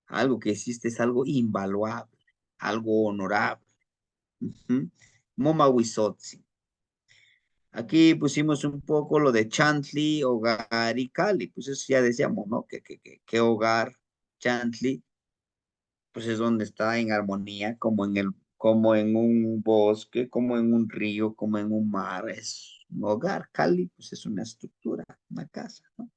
algo que hiciste es algo invaluable, algo honorable. Ujú. Momahuizotzin. Aquí pusimos un poco lo de Chantli, hogar y Cali, pues eso ya decíamos, ¿no? Que hogar, Chantli, pues es donde está en armonía, como en un bosque, como en un río, como en un mar, es un hogar. Cali, pues es una estructura, una casa, ¿no?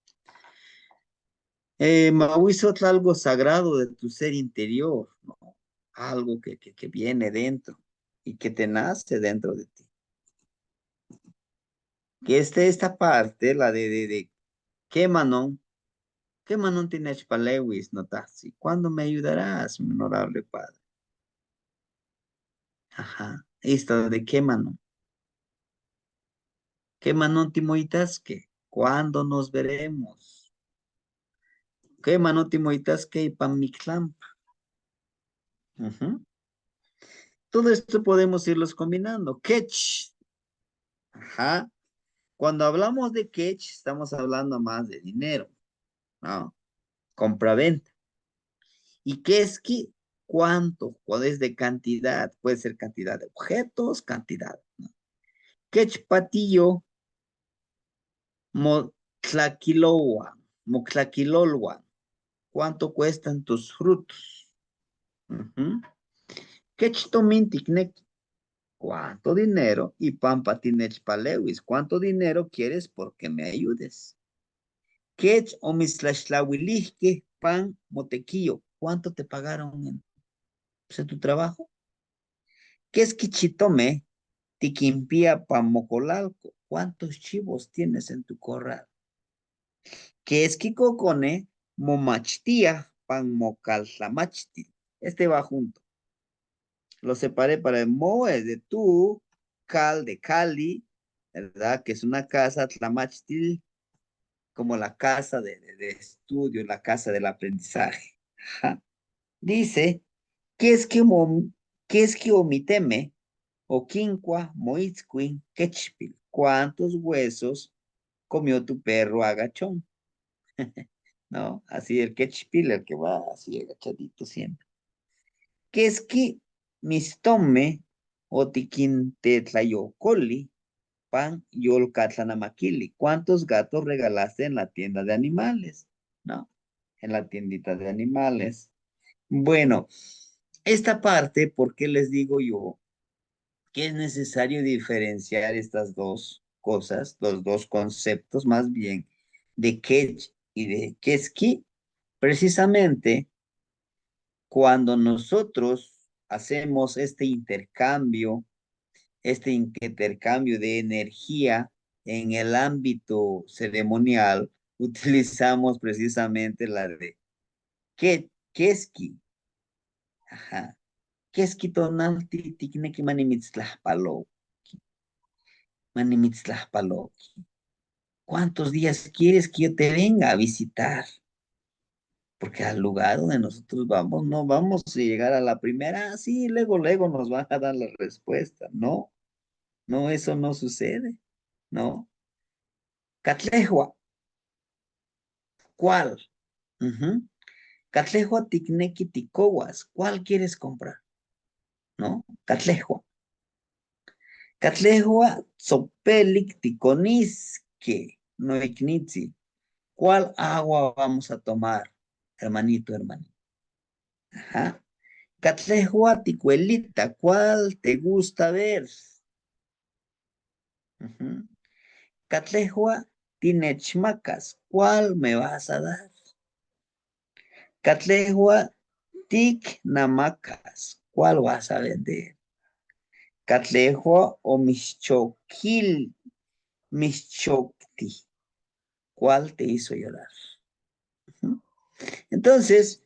Mahuizotl, algo sagrado de tu ser interior, ¿no? Algo que viene dentro y que te nace dentro de ti. Que esta parte, la de ¿qué, Manon? ¿Qué manon tienes palewis, notasi? ¿Cuándo me ayudarás, mi honorable padre? Ajá. Esto de qué manon. ¿Qué manon timoitasque? ¿Cuándo nos veremos? ¿Qué manon timoitasque y pamiclam? Ujú. Todo esto podemos irlos combinando. Ketch. Ajá. Cuando hablamos de catch, estamos hablando más de dinero, ¿no? Compra-venta. ¿Y qué es que? ¿Cuánto? ¿Cuál es de cantidad? Puede ser cantidad de objetos, cantidad, ¿no? Ketch patillo. Motlaquiloa, Moclaquilolua, ¿cuánto cuestan tus frutos? Ujú. Quechtominticnec, ¿cuánto dinero? Y pampa tinechpalewis, ¿cuánto dinero quieres porque me ayudes? Quech o mislaxlahuilihque, pan motequillo, ¿cuánto te pagaron pues, en tu trabajo? ¿Qué es quichitome? Tiquimpía pan mocolalco, ¿cuántos chivos tienes en tu corral? Que es Kikokone, Momachtia, Pan Mocaltlamachti. Este va junto. Lo separé para el Mo es de tú, Cal de Cali, ¿verdad? Que es una casa, Tlamachti, como la casa de estudio, la casa del aprendizaje. Ajá. Dice, ¿qué es que, qué es que omiteme? O quinqua, moitzquin, quechpil. ¿Cuántos huesos comió tu perro agachón? ¿No? Así el catchpillar, el que va así agachadito siempre. Que es que mistome o tiquintetlayocoli, pan yolcatlanamaquili. ¿Cuántos gatos regalaste en la tienda de animales? ¿No? En la tiendita de animales. Bueno, esta parte, ¿por qué les digo yo que es necesario diferenciar estas dos cosas, los dos conceptos más bien, de Ketch y de Keski, precisamente cuando nosotros hacemos este intercambio de energía en el ámbito ceremonial, utilizamos precisamente la de Keski. Ajá. Keski tonalti tikneki manimitzlahpaloki. ¿Cuántos días quieres que yo te venga a visitar? Porque al lugar donde nosotros vamos, no vamos a llegar a la primera, sí, luego nos van a dar la respuesta. No, no, eso no sucede. No. Catlejua, ¿cuál? Ujú. Catlejua tikneki tikowas, ¿cuál quieres comprar? ¿No? Catlejua. Catlejua tzopelik tikoniske, no iknitzi. ¿Cuál agua vamos a tomar, hermanito, hermanito? Ajá. Catlejua ticuelita, ¿cuál te gusta ver? Ujú. Catlejua tinechmacas, ¿cuál me vas a dar? Catlejua tic namacas, ¿cuál vas a vender? Catlejua o mischocti, ¿cuál te hizo llorar? Ujú. Entonces,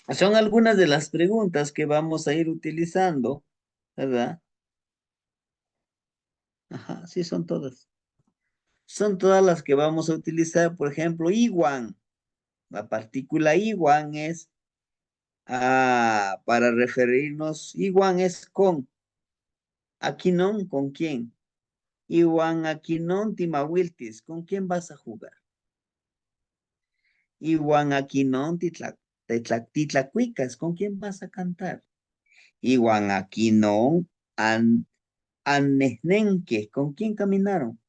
son algunas de las preguntas que vamos a ir utilizando, ¿verdad? Ajá, sí, son todas. Son todas las que vamos a utilizar. Por ejemplo, Iwan. La partícula Iwan es para referirnos. Iwan es con. Aquinon, ¿con quién? Iwan Aquinon Timawiltis. ¿Con quién vas a jugar? Iwan Aquinon Titlacuicas. ¿Con quién vas a cantar? Iwan Aquinon Annehnenque. ¿Con quién caminaron?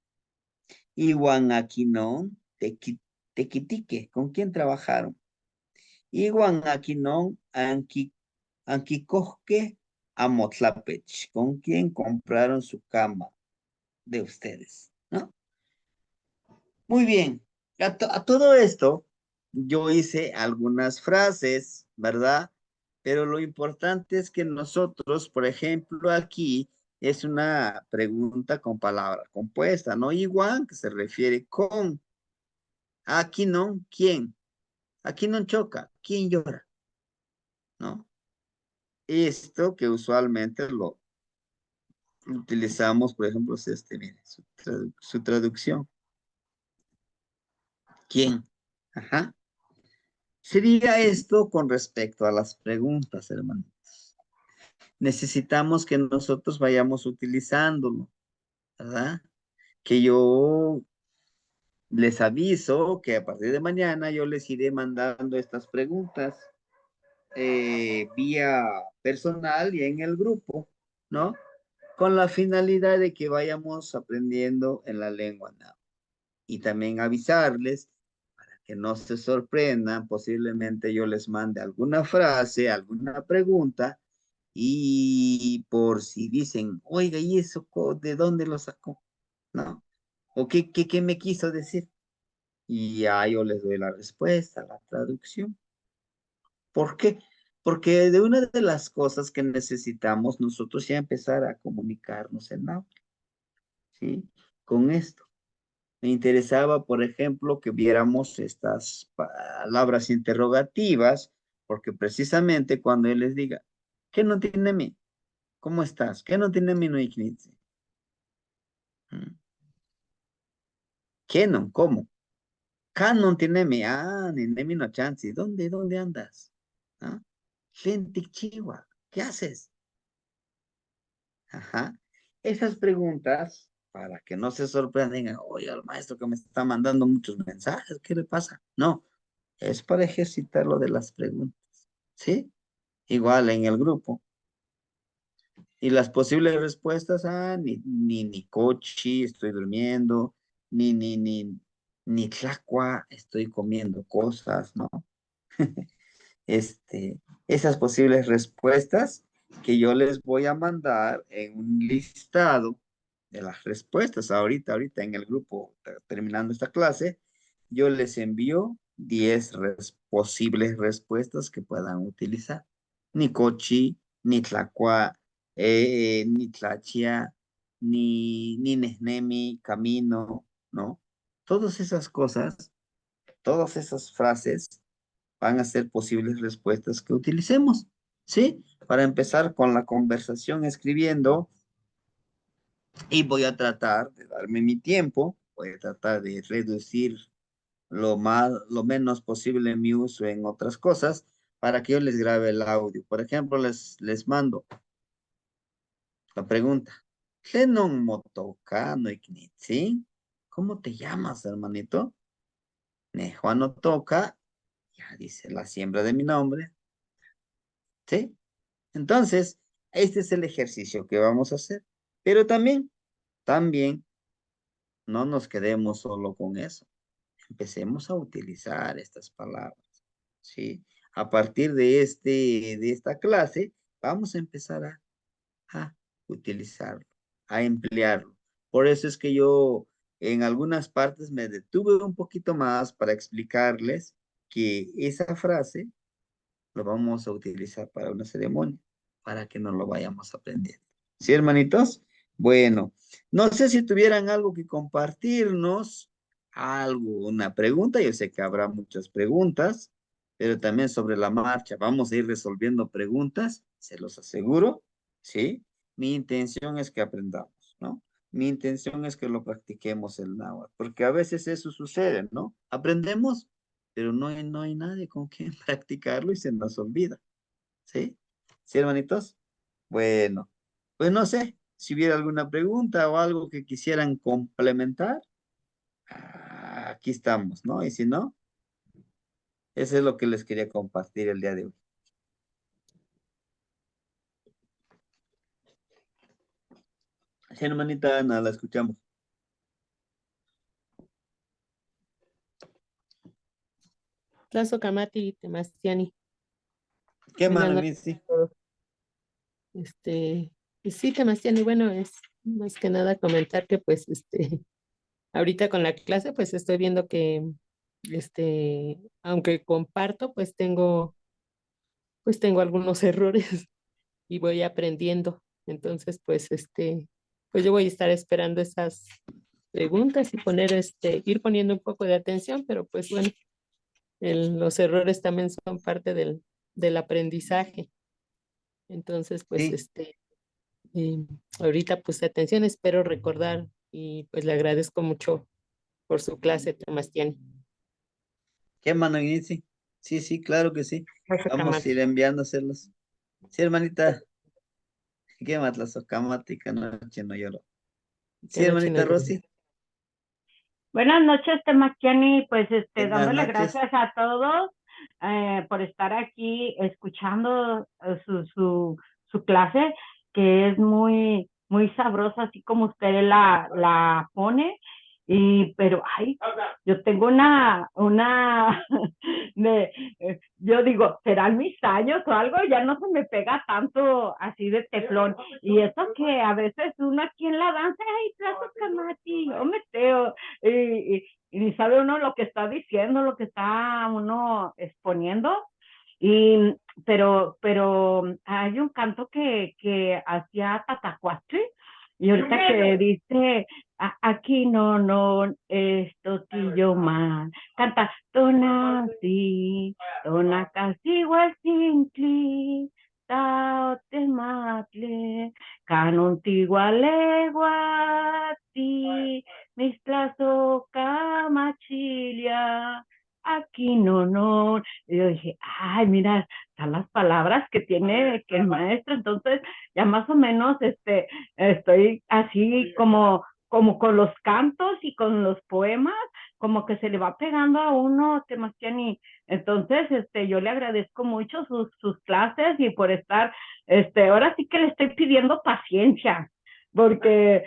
Iwan Aquinon Tequitique. ¿Con quién trabajaron? Iwan Aquinon Anquicoque Amotlapech. ¿Con quién compraron su cama de ustedes? ¿No? Muy bien. A todo esto, yo hice algunas frases, ¿verdad? Pero lo importante es que nosotros, por ejemplo, aquí es una pregunta con palabra compuesta, ¿no? Igual que se refiere con. Aquí no, ¿quién? Aquí no choca, ¿quién llora? ¿No? Esto que usualmente lo utilizamos, por ejemplo, es mire, su traducción. ¿Quién? Ajá. Sería esto con respecto a las preguntas, hermano. Necesitamos que nosotros vayamos utilizándolo, ¿verdad? Que yo les aviso que a partir de mañana yo les iré mandando estas preguntas vía personal y en el grupo, ¿no? Con la finalidad de que vayamos aprendiendo en la lengua náhuatl. Y también avisarles para que no se sorprendan, posiblemente yo les mande alguna frase, alguna pregunta, y por si dicen, oiga, ¿y eso de dónde lo sacó? ¿No? ¿O qué me quiso decir? Y ya yo les doy la respuesta, la traducción. ¿Por qué? Porque de una de las cosas que necesitamos nosotros ya empezar a comunicarnos en náhuatl, ¿sí? Con esto. Me interesaba, por ejemplo, que viéramos estas palabras interrogativas, porque precisamente cuando él les diga, ¿qué no tiene mi? ¿Cómo estás? ¿Qué no tiene mi no iknitzi? ¿Qué no? ¿Cómo? ¿Qué no tiene mi? Ah, ni mi no chansi. ¿Dónde andas? ¿Ah? Tlentik chiwa. ¿Qué haces? Ajá. Esas preguntas, para que no se sorprendan, oye, el maestro que me está mandando muchos mensajes, ¿qué le pasa? No, es para ejercitar lo de las preguntas, ¿sí? Igual en el grupo. Y las posibles respuestas, ni cochi, estoy durmiendo, ni tlacua, estoy comiendo cosas, ¿no? Esas posibles respuestas que yo les voy a mandar en un listado de las respuestas. Ahorita en el grupo, terminando esta clase, yo les envío 10 posibles respuestas que puedan utilizar. Ni cochi, ni tlacua, ni tlachia, ni nehnemi, camino, ¿no? Todas esas cosas, todas esas frases van a ser posibles respuestas que utilicemos, ¿sí? Para empezar con la conversación escribiendo, y voy a tratar de darme mi tiempo, voy a tratar de reducir lo menos posible mi uso en otras cosas para que yo les grabe el audio. Por ejemplo, les mando la pregunta. Lenon motoka no iknitsi. ¿Cómo te llamas, hermanito? Juan toca, ya dice la siembra de mi nombre, ¿sí? Entonces, este es el ejercicio que vamos a hacer. Pero también, no nos quedemos solo con eso. Empecemos a utilizar estas palabras, ¿sí? A partir de esta clase, vamos a empezar a utilizarlo, a emplearlo. Por eso es que yo en algunas partes me detuve un poquito más para explicarles que esa frase lo vamos a utilizar para una ceremonia, para que nos lo vayamos aprendiendo. ¿Sí, hermanitos? Bueno, no sé si tuvieran algo que compartirnos, algo, una pregunta. Yo sé que habrá muchas preguntas, pero también sobre la marcha vamos a ir resolviendo preguntas, se los aseguro, ¿sí? Mi intención es que aprendamos, ¿no? Mi intención es que lo practiquemos el náhuatl, porque a veces eso sucede, ¿no? Aprendemos, pero no hay nadie con quien practicarlo y se nos olvida, ¿sí? ¿Sí, hermanitos? Bueno, pues no sé si hubiera alguna pregunta o algo que quisieran complementar, aquí estamos, ¿no? Y si no, eso es lo que les quería compartir el día de hoy. Sí, hermanita Ana, la escuchamos. Tlazo Camati Temastiani. ¿Qué Buenas mano, noches sí? a todos. Pues sí, Temastiani, bueno, es más que nada comentar que pues ahorita con la clase pues estoy viendo que aunque comparto, pues tengo algunos errores y voy aprendiendo. Entonces, pues yo voy a estar esperando esas preguntas y ir poniendo un poco de atención, pero pues bueno, los errores también son parte del aprendizaje. Entonces, pues Sí, eh, ahorita puse atención, espero recordar y pues le agradezco mucho por su clase, Tamastiani. ¿qué mano, sí? Sí, sí, claro que sí. Vamos a ir enviándoselos. Sí, hermanita, ¿qué más la socamática noche no lloro? Que Sí, noche no hermanita llore. Rosy, Buenas noches, Temaquiani. Pues buenas dándole noches. gracias a todos por estar aquí escuchando su clase, que es muy, muy sabrosa, así como usted la pone. Pero, ay, yo tengo yo digo, ¿serán mis años o algo? Ya no se me pega tanto así de teflón. Y eso que a veces uno aquí en la danza, ay, plazo camati, yo meteo, y ni sabe uno lo que está diciendo, lo que está uno exponiendo. Y, pero hay un canto que hacía Tatacuatri, y ahorita que dice, aquí no, esto yo más, canta, tonasi, tonacasi, huasincli, taotematle, canontihualeguati, mislazo camachilia, aquí no. Y yo dije, ay, mira, están las palabras que tiene que el maestro. Entonces ya más o menos estoy así como con los cantos y con los poemas, como que se le va pegando a uno, Temastiani. Entonces, yo le agradezco mucho sus clases y por estar, ahora sí que le estoy pidiendo paciencia, porque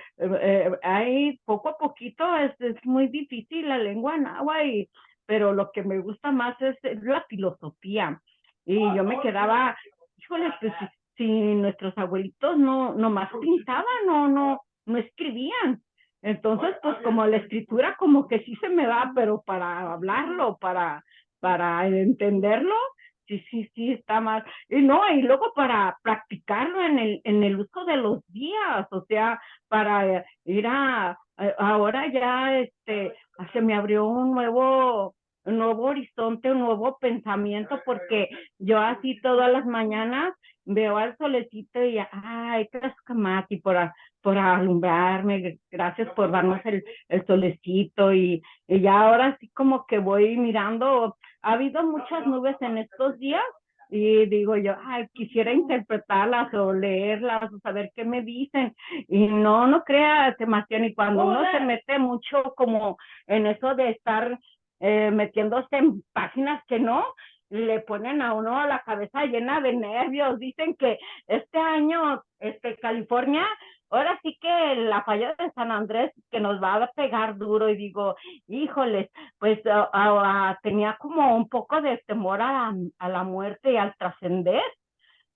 hay poco a poquito es muy difícil la lengua náhuatl, pero lo que me gusta más es la filosofía. Y yo me quedaba, híjole, pues si nuestros abuelitos no más pintaban, no no escribían. Entonces, pues como la escritura como que sí se me da, pero para hablarlo, para entenderlo, sí, está mal. Y no, y luego para practicarlo en el uso de los días, o sea, para ir ahora ya, se me abrió un nuevo horizonte, un nuevo pensamiento, porque yo así todas las mañanas veo al solecito y, ay, Cascamati, por alumbrarme, gracias por darnos el solecito y ya ahora sí como que voy mirando, ha habido muchas nubes en estos días y digo yo, ay, quisiera interpretarlas o leerlas o saber qué me dicen y no creas, Sebastián, y cuando uno se mete mucho como en eso de estar metiéndose en páginas que no, le ponen a uno la cabeza llena de nervios. Dicen que este año, California, ahora sí que la falla de San Andrés que nos va a pegar duro y digo, híjoles, pues tenía como un poco de temor a la muerte y al trascender,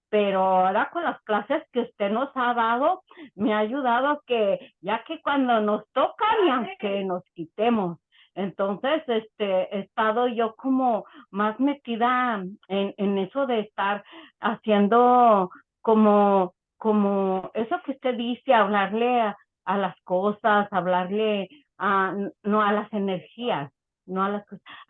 pero ahora con las clases que usted nos ha dado, me ha ayudado que ya que cuando nos toca, ni aunque nos quitemos. Entonces, he estado yo como más metida en eso de estar haciendo como eso que usted dice, hablarle a las cosas, hablarle no a las energías, no a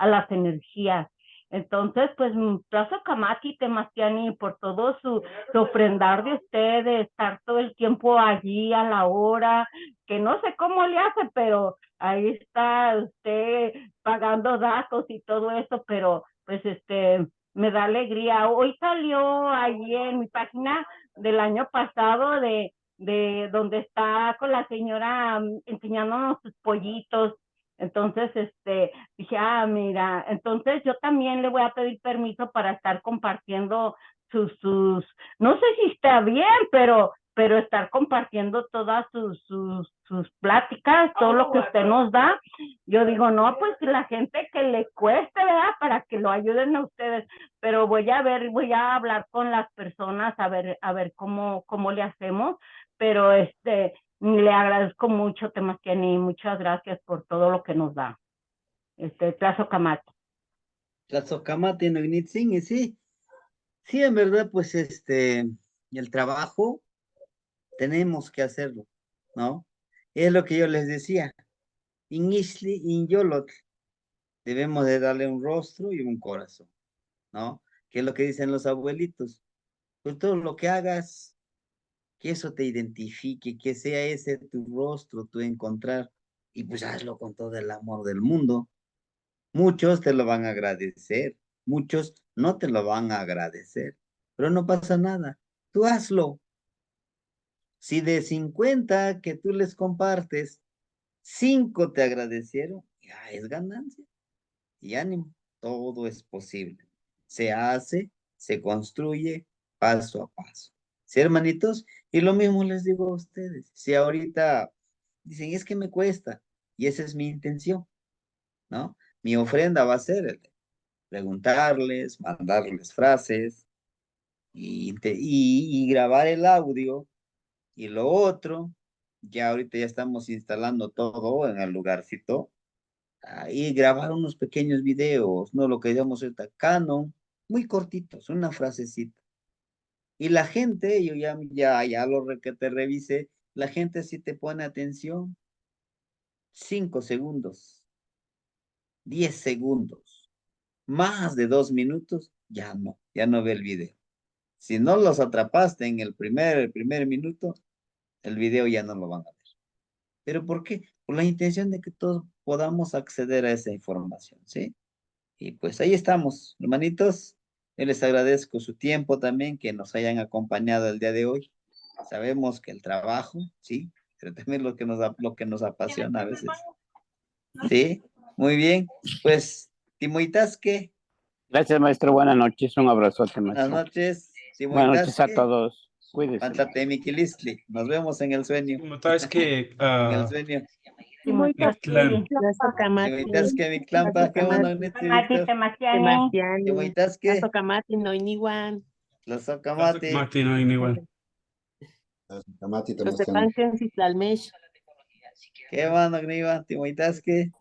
las energías. Entonces, pues, Plaza Camati, Temastiani, por todo su ofrendar de usted, de estar todo el tiempo allí a la hora, que no sé cómo le hace, pero ahí está usted pagando datos y todo eso, pero pues me da alegría. Hoy salió allí en mi página del año pasado de donde está con la señora enseñándonos sus pollitos. Entonces, dije, mira, entonces yo también le voy a pedir permiso para estar compartiendo no sé si está bien, pero estar compartiendo todas sus pláticas, todo lo que usted nos da. Yo digo, no, pues la gente que le cueste, ¿verdad? Para que lo ayuden a ustedes, pero voy a hablar con las personas a ver cómo le hacemos, pero le agradezco mucho, Temastiani, muchas gracias por todo lo que nos da. Plazo Camate. Tlazocamati no Ignitzin, y sí, en verdad, pues el trabajo tenemos que hacerlo, ¿no? Es lo que yo les decía, in Ixtli, in Yolotl, debemos de darle un rostro y un corazón, ¿no? Que es lo que dicen los abuelitos, pues todo lo que hagas, que eso te identifique, que sea ese tu rostro, tu encontrar, y pues hazlo con todo el amor del mundo. Muchos te lo van a agradecer, muchos no te lo van a agradecer, pero no pasa nada, tú hazlo. Si de 50 que tú les compartes, 5 te agradecieron, ya es ganancia. Y ánimo, todo es posible. Se hace, se construye paso a paso. ¿Sí, hermanitos? Y lo mismo les digo a ustedes. Si ahorita dicen, es que me cuesta, y esa es mi intención, ¿no? Mi ofrenda va a ser el de preguntarles, mandarles frases y grabar el audio. Y lo otro, ya ahorita ya estamos instalando todo en el lugarcito. Y grabar unos pequeños videos, ¿no? Lo que llamamos ahorita canon, muy cortitos, una frasecita. Y la gente, yo ya que te revisé, la gente sí te pone atención. 5 segundos, 10 segundos, más de 2 minutos, ya no ve el video. Si no los atrapaste en el primer minuto, el video ya no lo van a ver. ¿Pero por qué? Por la intención de que todos podamos acceder a esa información, ¿sí? Y pues ahí estamos, hermanitos. Yo les agradezco su tiempo también, que nos hayan acompañado el día de hoy. Sabemos que el trabajo, sí, pero también lo que nos apasiona a veces. Sí, muy bien. Pues, Timoitasque. Gracias, maestro. Buenas noches. Un abrazote, Buenas maestro. noches. Buenas noches a todos. Cuídense. Pantatemiquilistli. Nos vemos en el sueño. Timotasque, En el sueño. Mictlán. Plazo Camati. Timoitasque, Mictlampa, qué bueno, Camati, Temastiani. Temastiani. Timoitasque, Plazo Camati, no iniwan. los Socamati. Martín, no hay igual. Josepan Kensis Tlalmesh. ¿Qué mano, Gniva? ¿Te que